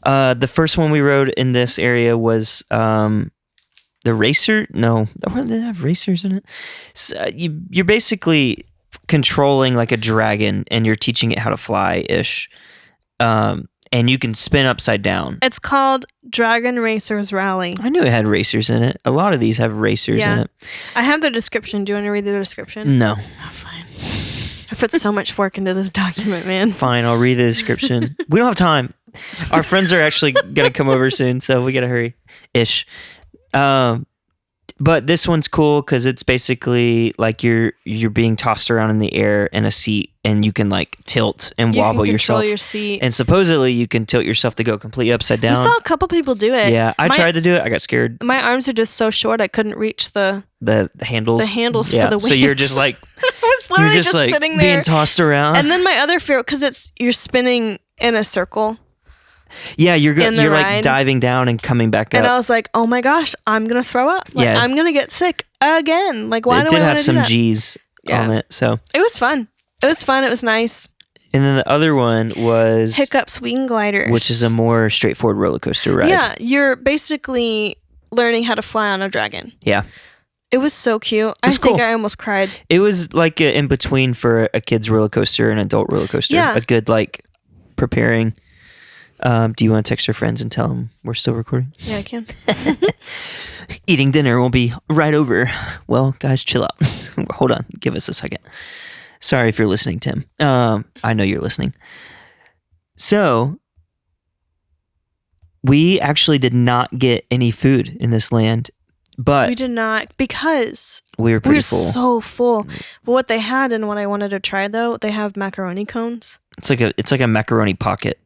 the first one we rode in this area was the racer. No, did they have racers in it? So, you're basically controlling like a dragon, and you're teaching it how to fly ish. And you can spin upside down. It's called Dragon Racers Rally. I knew it had racers in it. A lot of these have racers in it. I have the description. Do you want to read the description? No. Oh, fine. I put so much work into this document, man. Fine, I'll read the description. We don't have time. Our friends are actually going to come over soon, so we got to hurry. Ish. But this one's cool because it's basically like you're being tossed around in the air in a seat, and you can like tilt and wobble you can yourself. control your seat. And supposedly you can tilt yourself to go completely upside down. We saw a couple people do it. Yeah, I tried to do it. I got scared. My arms are just so short I couldn't reach the handles. The handles Yeah, for the so you're wheels. just like I was literally you're just like sitting there. being tossed around. And then my other fear, because you're spinning in a circle. Yeah, you're in the like ride. diving down and coming back up. And I was like, oh my gosh, I'm going to throw up. Like, I'm going to get sick again. Like, why it do I did want have to do some that? G's on it, so It was fun. It was fun. It was nice. And then the other one was Hiccup Swing Gliders, which is a more straightforward roller coaster ride. Yeah, you're basically learning how to fly on a dragon. Yeah. It was so cute. I was think cool. I almost cried. It was like in between for a kid's roller coaster and adult roller coaster. Yeah. A good like preparing. Do you want to text your friends and tell them we're still recording? Yeah, I can. Eating dinner will be right over. Well, guys, chill out. Hold on. Give us a second. Sorry if you're listening, Tim. I know you're listening. So, we actually did not get any food in this land, but We did not, because we were we pretty were full. so full. But what they had and what I wanted to try, though, they have macaroni cones. It's like a macaroni pocket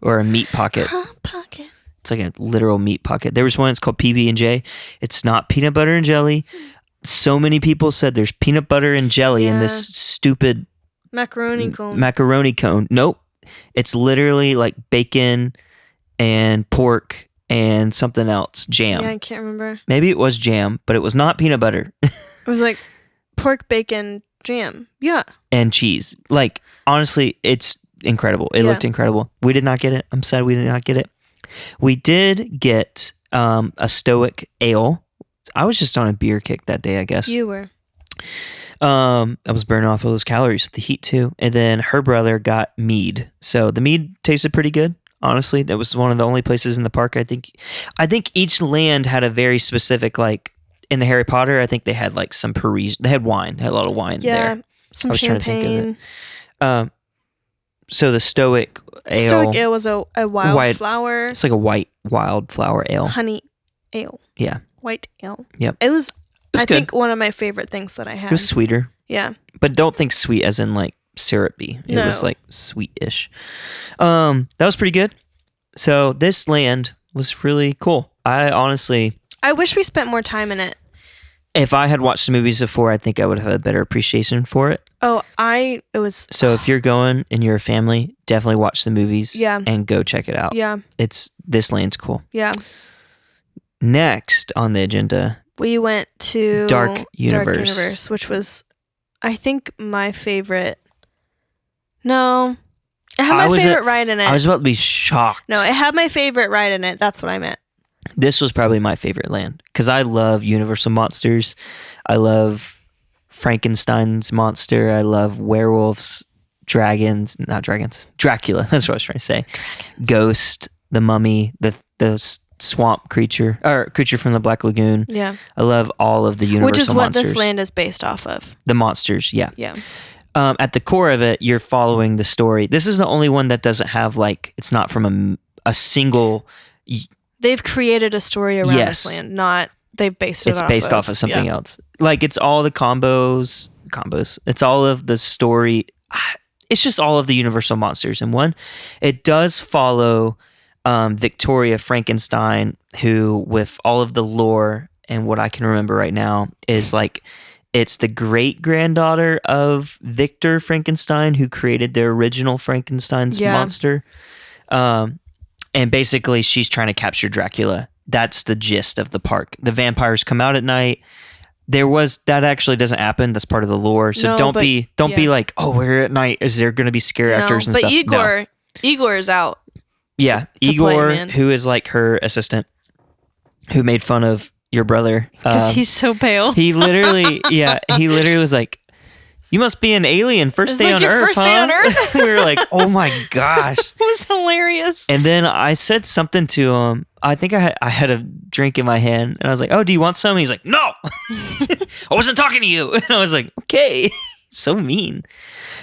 or a meat pocket. Pocket. It's like a literal meat pocket. There was one that's called PB&J. It's not peanut butter and jelly. So many people said there's peanut butter and jelly in this stupid Macaroni cone. macaroni cone. Nope. It's literally like bacon and pork and something else. Jam. Yeah, I can't remember. Maybe it was jam, but it was not peanut butter. It was like pork, bacon, jam. Yeah. And cheese. Like, honestly, it's incredible. It looked incredible. We did not get it. I'm sad we did not get it. We did get a Stoic ale. I was just on a beer kick that day, I guess. You were. I was burning off all those calories with the heat too. And then her brother got mead. So the mead tasted pretty good. Honestly, that was one of the only places in the park. I think each land had a very specific, like in the Harry Potter, I think they had like some Parisian, they had wine, they had a lot of wine there. Some I was trying to think champagne. of it. So the Stoic ale. Stoic ale was a wildflower. It's like a white wildflower ale. Honey ale. Yeah. White ale. Yep. It was I good. think one of my favorite things that I had. It was sweeter. Yeah. But don't think sweet as in like syrupy. It No. was like sweet-ish. That was pretty good. So this land was really cool. I wish we spent more time in it. If I had watched the movies before, I think I would have a better appreciation for it. It was So if you're going and you're a family, definitely watch the movies and go check it out. Yeah. This land's cool. Yeah. Next on the agenda, We went to Dark Universe. which was, I think, my favorite. No, it had my favorite ride in it. I was about to be shocked. No, it had my favorite ride in it. That's what I meant. This was probably my favorite land because I love Universal monsters. I love Frankenstein's monster. I love werewolves, Dracula. That's what I was trying to say. Ghost, the mummy, the swamp creature, or creature from the Black Lagoon. Yeah. I love all of the Universal Which is what monsters. this land is based off of. The monsters, yeah. Yeah. At the core of it, you're following the story. This is the only one that doesn't have it's not from a single. They've created a story around this land, not they've based it It's based off of something else. Like it's all the combos. It's all of the story. It's just all of the Universal monsters in one. It does follow Victoria Frankenstein, who, with all of the lore and what I can remember right now, is like it's the great granddaughter of Victor Frankenstein, who created the original Frankenstein's monster. And basically, she's trying to capture Dracula. That's the gist of the park. The vampires come out at night. That actually doesn't happen. That's part of the lore. So don't be like, oh, we're at night. Is there going to be scare actors and stuff? But Igor is out. Yeah, Igor, who is like her assistant, who made fun of your brother because he's so pale. He literally was like, "You must be an alien. First day on Earth, first day on Earth." We were like, "Oh my gosh!" It was hilarious. And then I said something to him. I think I had a drink in my hand, and I was like, "Oh, do you want some?" And he's like, "No, I wasn't talking to you." And I was like, "Okay." So mean.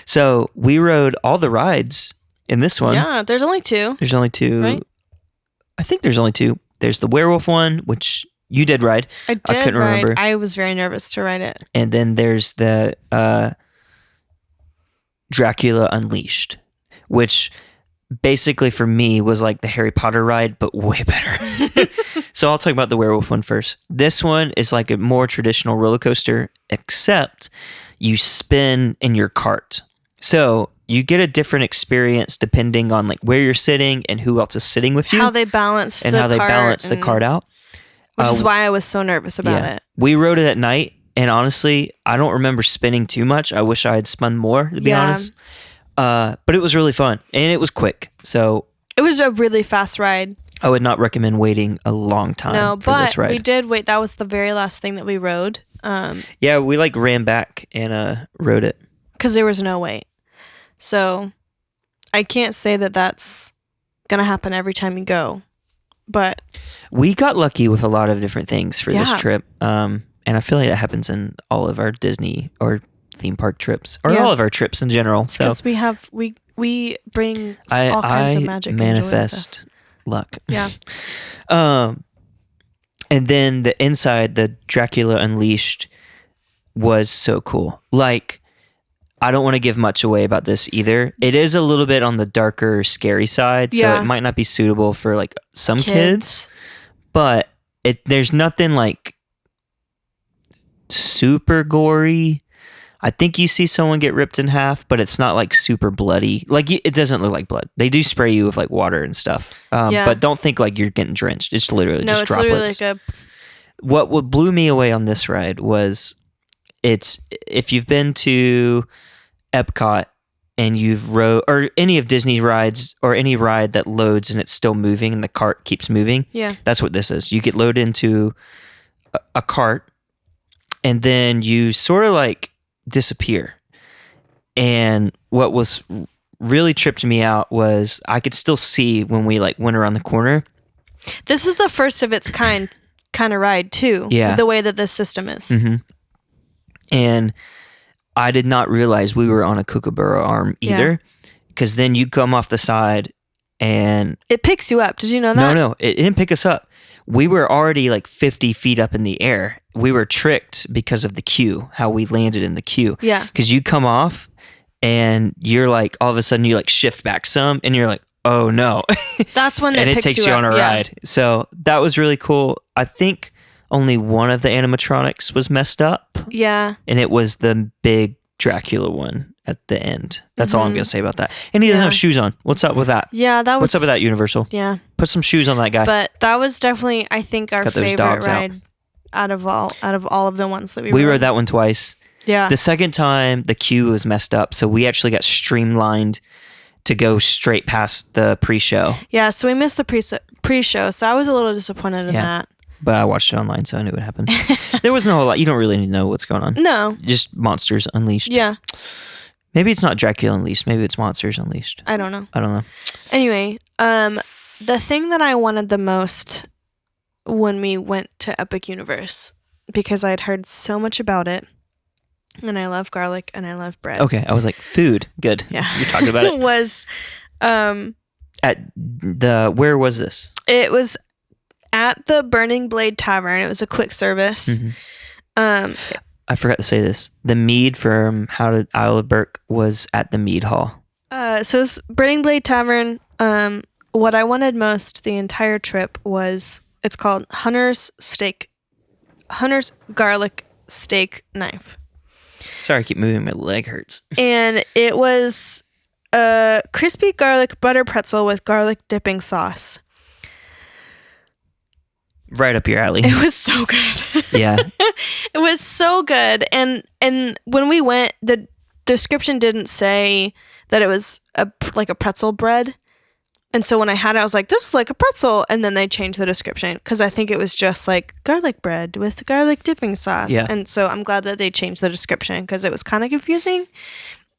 So we rode all the rides in this one. Yeah, there's only two. There's only two. Right? I think there's only two. There's the werewolf one, which you did ride. I couldn't remember. I was very nervous to ride it. And then there's the Dracula Unleashed, which basically for me was like the Harry Potter ride, but way better. So I'll talk about the werewolf one first. This one is like a more traditional roller coaster, except you spin in your cart. So you get a different experience depending on like where you're sitting and who else is sitting with you. How they balance the cart out. Which is why I was so nervous about it. We rode it at night And honestly, I don't remember spending too much. I wish I had spun more, to be honest. But it was really fun and it was quick. So it was a really fast ride. I would not recommend waiting a long time for this ride. We did wait. That was the very last thing that we rode. Yeah, we like ran back and rode it. Because there was no wait. So I can't say that that's going to happen every time you go. But we got lucky with a lot of different things for this trip. And I feel like that happens in all of our Disney or theme park trips or all of our trips in general. So because we bring all kinds of magic. Manifest luck. Yeah. And then the inside, the Dracula Unleashed was so cool. Like, I don't want to give much away about this either. It is a little bit on the darker, scary side, so it might not be suitable for like some kids. But there's nothing like super gory. I think you see someone get ripped in half, but it's not like super bloody. Like it doesn't look like blood. They do spray you with like water and stuff. But don't think like you're getting drenched. It's literally just droplets. Literally like What blew me away on this ride was if you've been to Epcot and you've rode or any of Disney rides or any ride that loads and it's still moving and the cart keeps moving. Yeah. That's what this is. You get loaded into a cart and then you sort of like disappear. And what was really tripped me out was I could still see when we like went around the corner. This is the first of its kind of ride too. Yeah. The way that this system is. Mm-hmm. And I did not realize we were on a Kookaburra arm either, because then you come off the side and it picks you up. Did you know that? No, it didn't pick us up. We were already like 50 feet up in the air. We were tricked because of the queue, how we landed in the queue. Yeah. Because you come off and you're like, all of a sudden you like shift back some and you're like, oh no. That's when and it takes you on a ride. So that was really cool. I think only one of the animatronics was messed up. Yeah. And it was the big Dracula one at the end. That's all I'm going to say about that. And he doesn't have shoes on. What's up with that? Yeah, that was... What's up with that, Universal? Yeah. Put some shoes on that guy. But that was definitely, I think, our favorite ride out of all of the ones that we rode that one twice. Yeah. The second time, the queue was messed up, so we actually got streamlined to go straight past the pre-show. Yeah, so we missed the pre-show, so I was a little disappointed in that. But I watched it online, so I knew what happened. There wasn't a whole lot. You don't really need to know what's going on. No. Just Monsters Unleashed. Yeah. Maybe it's not Dracula Unleashed. Maybe it's Monsters Unleashed. I don't know. Anyway, the thing that I wanted the most when we went to Epic Universe, because I'd heard so much about it, and I love garlic and I love bread. Okay, I was like, food. Good. Yeah. You're talking about it. was at the, where was this? It was at the Burning Blade Tavern. It was a quick service. Mm-hmm. I forgot to say this. The mead from How to Isle of Berk was at the mead hall. So it's Burning Blade Tavern. What I wanted most the entire trip was, it's called Hunter's Garlic Steak Knife. Sorry, I keep moving. My leg hurts. And it was a crispy garlic butter pretzel with garlic dipping sauce. Right up your alley. It was so good. Yeah. It was so good. And when we went, the description didn't say that it was like a pretzel bread. And so when I had it, I was like, this is like a pretzel. And then they changed the description because I think it was just like garlic bread with garlic dipping sauce. Yeah. And so I'm glad that they changed the description because it was kind of confusing.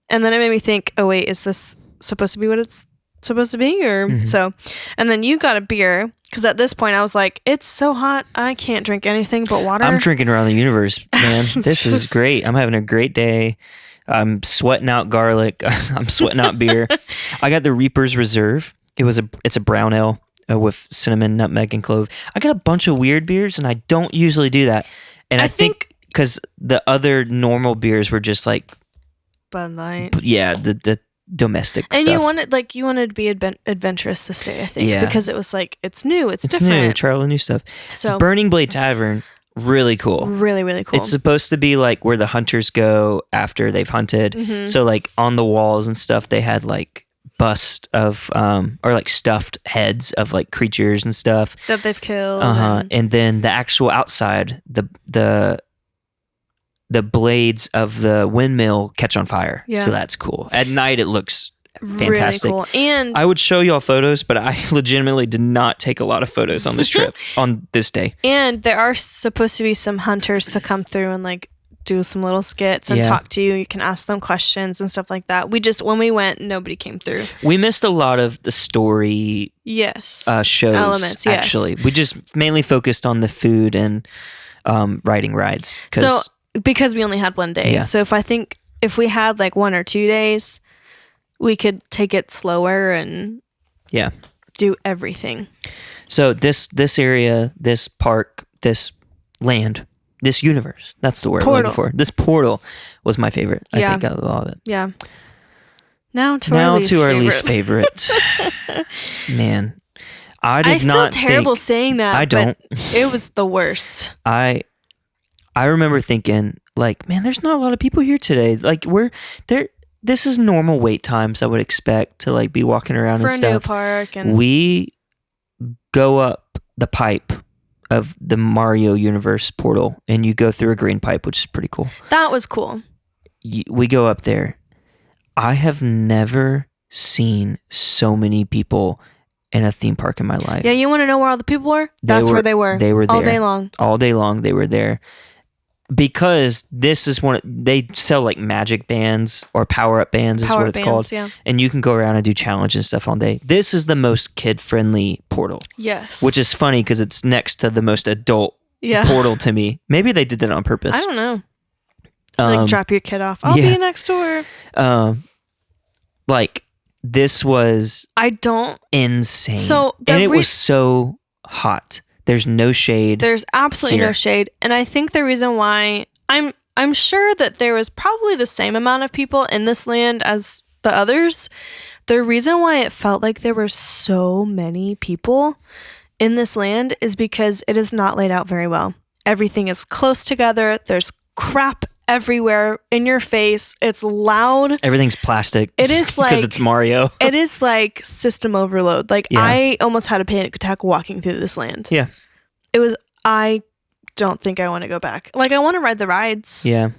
And then it made me think, oh, wait, is this supposed to be what it's supposed to be? Or so. And then you got a beer because at this point I was like, it's so hot. I can't drink anything but water. I'm drinking around the universe, man. This is great. I'm having a great day. I'm sweating out garlic. I'm sweating out beer. I got the Reaper's Reserve. It's a brown ale with cinnamon, nutmeg, and clove. I got a bunch of weird beers, and I don't usually do that. And I think because the other normal beers were just like Bud Light. Yeah, the domestic and stuff. you wanted to be adventurous this day, I think, because it was like it's new, it's different. New, try all the new stuff. So Burning Blade Tavern, really cool. Really, really cool. It's supposed to be like where the hunters go after they've hunted. Mm-hmm. So like on the walls and stuff, they had like bust of or like stuffed heads of like creatures and stuff that they've killed. And then the actual outside, the the blades of the windmill catch on fire. Yeah. So that's cool. At night, it looks fantastic. Really cool. And I would show y'all photos, but I legitimately did not take a lot of photos on this trip on this day. And there are supposed to be some hunters to come through and like do some little skits and talk to you. You can ask them questions and stuff like that. When we went, nobody came through. We missed a lot of the story shows elements. Yes. Actually. We just mainly focused on the food and riding rides. So because we only had one day. Yeah. So if we had like 1 or 2 days, we could take it slower and do everything. So this area, this park, this land, this universe, that's the word I'm looking for. This portal was my favorite. I think out of all of it. Yeah. Now to our least favorite. Man, I feel terrible saying that. I don't. But it was the worst. I remember thinking, like, man, there's not a lot of people here today. Like, we're there. This is normal wait times I would expect to like be walking around for and a stuff. new park, and We go up the pipe of the Mario universe portal, and you go through a green pipe, which is pretty cool. That was cool. We go up there. I have never seen so many people in a theme park in my life. Yeah, you want to know where all the people were? That's where they were. They were there all day long. All day long, they were there. Because this is they sell like magic bands or power up bands is what it's called. Yeah. And you can go around and do challenges and stuff all day. This is the most kid friendly portal. Yes. Which is funny because it's next to the most adult portal to me. Maybe they did that on purpose. I don't know. Like drop your kid off. I'll be next door. Like this was insane. It was so hot. There's no shade. There's absolutely no shade. And I think the reason why I'm sure that there was probably the same amount of people in this land as the others. The reason why it felt like there were so many people in this land is because it is not laid out very well. Everything is close together. There's crap everywhere in your face. It's loud. Everything's plastic. It is like because it's Mario. It is like system overload. Like I almost had a panic attack walking through this land. Yeah. I don't think I want to go back. Like I want to ride the rides. Yeah.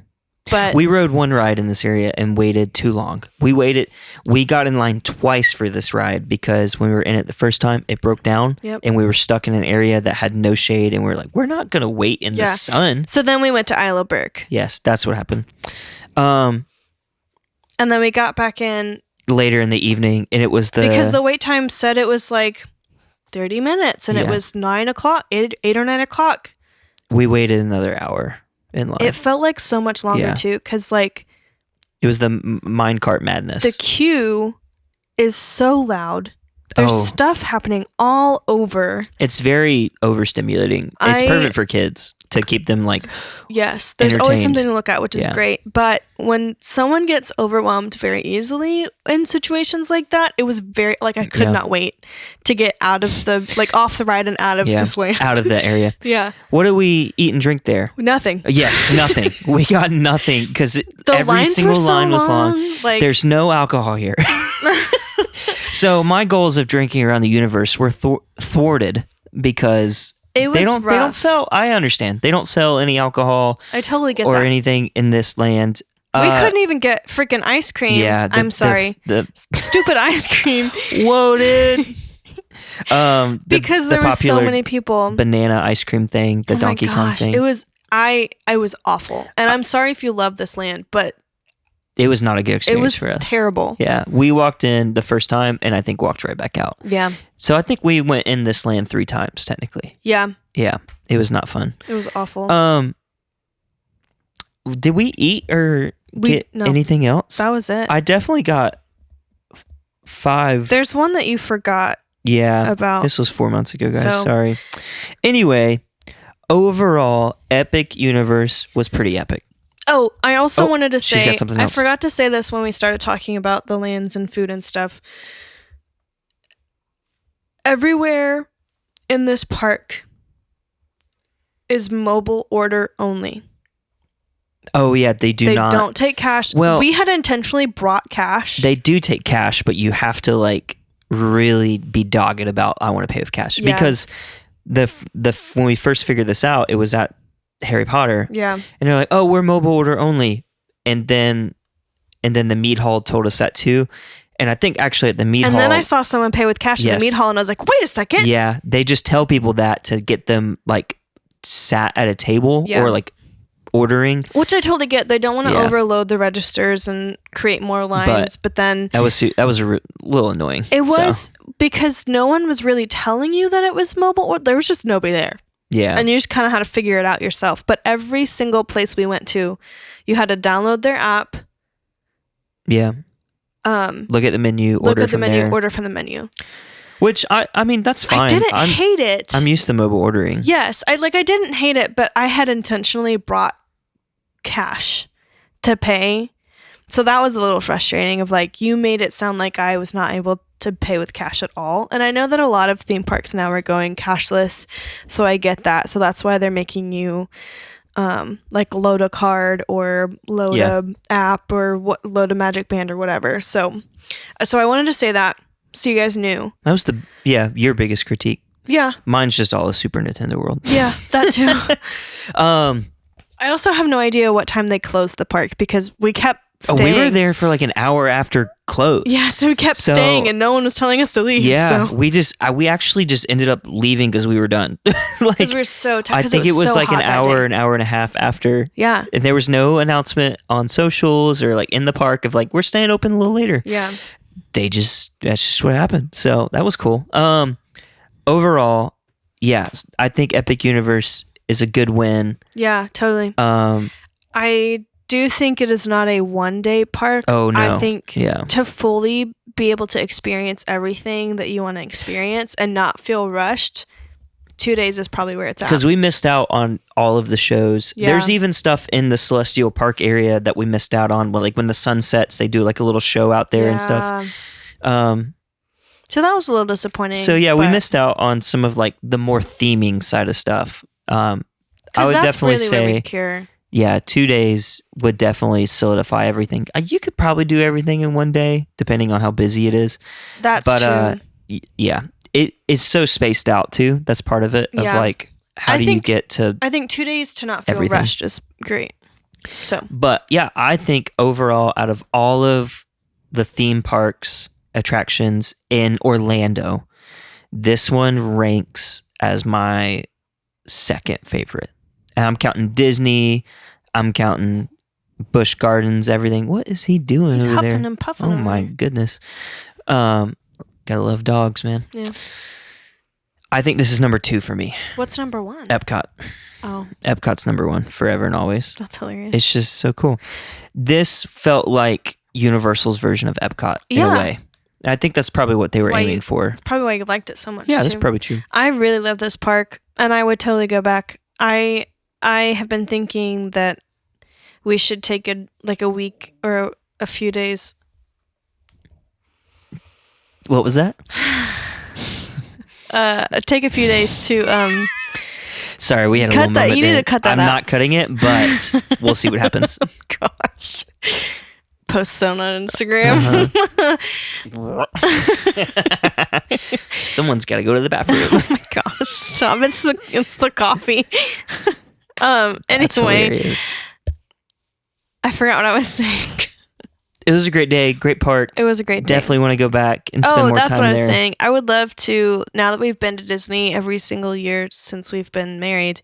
But we rode one ride in this area and waited too long. We got in line twice for this ride because when we were in it the first time, it broke down and we were stuck in an area that had no shade and we were like, we're not going to wait in the sun. So then we went to Isle of Burke. Yes, that's what happened. And then we got back in later in the evening and it was because the wait time said it was like 30 minutes and it was 9 o'clock, 8 or 9 o'clock. We waited another hour in line. It felt like so much longer too because like it was the minecart madness. The queue is so loud. There's stuff happening all over. It's very overstimulating. It's perfect for kids to keep them like yes, there's always something to look at, which is great. But when someone gets overwhelmed very easily in situations like that, it was very like I could not wait to get out of the like off the ride and out of this land. Out of the area. Yeah. What did we eat and drink there? Nothing. Yes, nothing. We got nothing because every single line was long. Like, there's no alcohol here. So my goals of drinking around the universe were thwarted because they don't sell. I understand they don't sell any alcohol. I totally get or that. anything in this land. We couldn't even get freaking ice cream. Yeah, I'm sorry. The stupid ice cream. Whoa, dude. Because there were so many people. Banana ice cream thing, the Donkey Kong thing. It was I was awful, and I'm sorry if you love this land, but it was not a good experience for us. It was terrible. Yeah, we walked in the first time, and I think walked right back out. Yeah. So I think we went in this land 3 times technically. Yeah. Yeah, it was not fun. It was awful. Did we eat or get anything else? That was it. I definitely got 5. There's one that you forgot. Yeah. About. This was 4 months ago, guys. Sorry. Anyway, overall, Epic Universe was pretty epic. Oh, I also wanted to say, got something else. I forgot to say this when we started talking about the lands and food and stuff. Everywhere in this park is mobile order only. Oh, yeah, they don't take cash. Well, we had intentionally brought cash. They do take cash, but you have to like really be dogged about I want to pay with cash because when we first figured this out, it was at Harry Potter. Yeah. And they're like, oh, we're mobile order only. And then the meat hall told us that too. And I think actually at the meat hall. And then I saw someone pay with cash in the Yes. meat hall, and I was like, wait a second. Yeah. They just tell people that to get them like sat at a table Yeah. or like ordering. Which I totally get. They don't want to Yeah. overload the registers and create more lines, but then That was little annoying. it So, was because no one was really telling you that it was mobile, or there was just nobody there. yeah. And you just kind of had to figure it out yourself. But every single place we went to, you had to download their app, Yeah. Look at the menu, look order at the from menu, there. order from the menu. Which I mean that's fine. I didn't hate it. I'm used to mobile ordering. Yes, I didn't hate it, but I had intentionally brought cash to pay. So that was a little frustrating of like, you made it sound like I was not able to pay with cash at all. And I know that a lot of theme parks now are going cashless, so I get that. So that's why they're making you like load a card or load a app or load a Magic Band or whatever. So I wanted to say that so you guys knew. That was your biggest critique. Yeah. Mine's just all the Super Nintendo World. Yeah, that too. I also have no idea what time they closed the park because we kept staying. We were there for like an hour after close. Yeah, so we kept staying and no one was telling us to leave. Yeah, so. we actually just ended up leaving because we were done. Because we were so tired. I think it was so like an hot hour and a half after. Yeah. And there was no announcement on socials or like in the park of like, we're staying open a little later. Yeah. That's just what happened. So that was cool. Overall, yeah, I think Epic Universe is a good win. Yeah, totally. I do think it is not a one-day park. Oh, no. I think Yeah. to fully be able to experience everything that you want to experience and not feel rushed, 2 days is probably where it's at. Because we missed out on all of the shows. Yeah. There's even stuff in the Celestial Park area that we missed out on. Well, like when the sun sets, they do like a little show out there and stuff. So that was a little disappointing. So yeah, we missed out on some of like the more theming side of stuff. I would definitely really where we say, cure. yeah, 2 days would definitely solidify everything. You could probably do everything in one day, depending on how busy it is. That's But true. Yeah, it's so spaced out too. That's part of it. Of Yeah. like, how do you get to? I think 2 days to not feel everything. rushed is great. So, But yeah, I think overall, out of all of the theme parks attractions in Orlando, this one ranks as my second favorite. And I'm counting Disney. I'm counting Busch Gardens. Everything. What is he doing he's over huffing there? and puffing. Oh over my there. goodness. Gotta love dogs, man. Yeah. I think this is number 2 for me. What's number 1? Epcot. Oh, Epcot's number 1 forever and always. that's hilarious. It's just so cool. This felt like Universal's version of Epcot in a way. I think that's probably what they were aiming for. That's probably why you liked it so much. Yeah, that's too. probably true. I really love this park, and I would totally go back. I have been thinking that we should take a week or a few days. What was that? Take a few days to Sorry, we had a cut little that. moment You need there. to cut that I'm out. not cutting it, but we'll see what happens. Gosh. Post it on Instagram. Someone's got to go to the bathroom. Oh my gosh! Stop! It's the coffee. That's Anyway, hilarious. I forgot what I was saying. It was a great day, great park. It was a great day. Definitely want to go back and spend more time there. Oh, that's what I was saying. I would love to, now that we've been to Disney every single year since we've been married,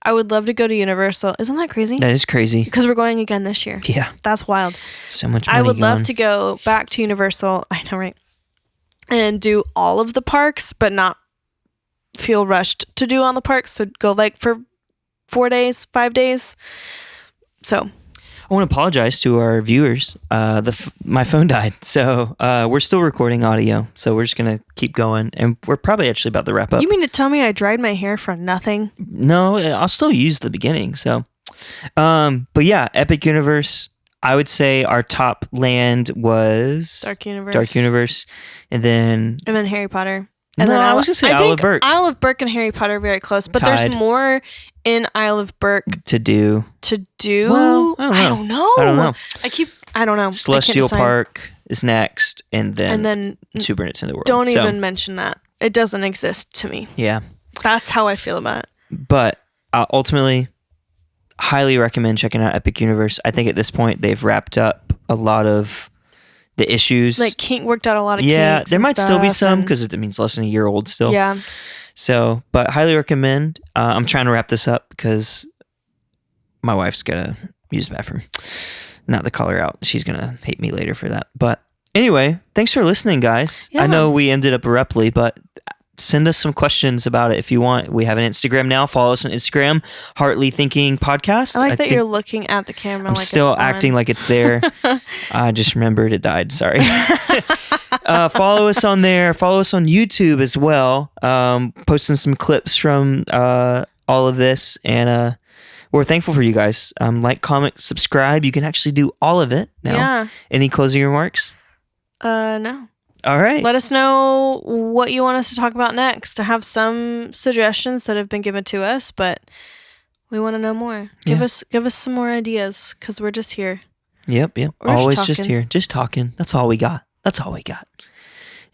I would love to go to Universal. Isn't that crazy? That is crazy. Because we're going again this year. Yeah, That's wild. so much money I would gone. love to go back to Universal. I know, right? And do all of the parks, but not feel rushed to do all the parks. So go like for 4 days, 5 days. So I want to apologize to our viewers. My phone died, so we're still recording audio. So we're just gonna keep going, and we're probably actually about to wrap up. you mean to tell me I dried my hair for nothing? No, I'll still use the beginning. So, but yeah, Epic Universe. I would say our top land was Dark Universe. Dark Universe, and then And then Harry Potter. And no, then I was gonna say Isle of Berk Isle of Berk and Harry Potter are very close, but Tied. there's more in Isle of Berk to do. to do. Well, I don't know. I don't know. I don't know. Celestial I can't decide. Park is next, and then Super Nintendo World. Don't So, even mention that. It doesn't exist to me. Yeah, That's how I feel about it. but ultimately, highly recommend checking out Epic Universe. I think at this point they've wrapped up a lot of the issues. Like worked out a lot of kinks there and might still be stuff, some and- because it means less than a year old still. Yeah. So, but highly recommend. I'm trying to wrap this up because my wife's gonna use the bathroom. Not the color out. She's gonna hate me later for that. But anyway, thanks for listening, guys. Yeah. I know we ended up abruptly, but send us some questions about it if you want. We have an Instagram now. Follow us on Instagram, Heartly Thinking Podcast. I like that think you're looking at the camera. I'm like still it's acting on. like it's there. I just remembered it died. Sorry. Follow us on there. Follow us on YouTube as well. Posting some clips from all of this, and we're thankful for you guys. Like, comment, subscribe. You can actually do all of it now. Yeah. Any closing remarks? No. All right. Let us know what you want us to talk about next. I have some suggestions that have been given to us, but we want to know more. Give us some more ideas, because we're just here. Yep. We're Always just just talking. here. Just talking. That's all we got.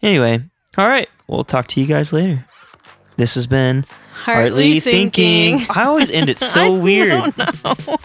Anyway. All right. We'll talk to you guys later. This has been Heartly Thinking. I always end it so weird. I don't know.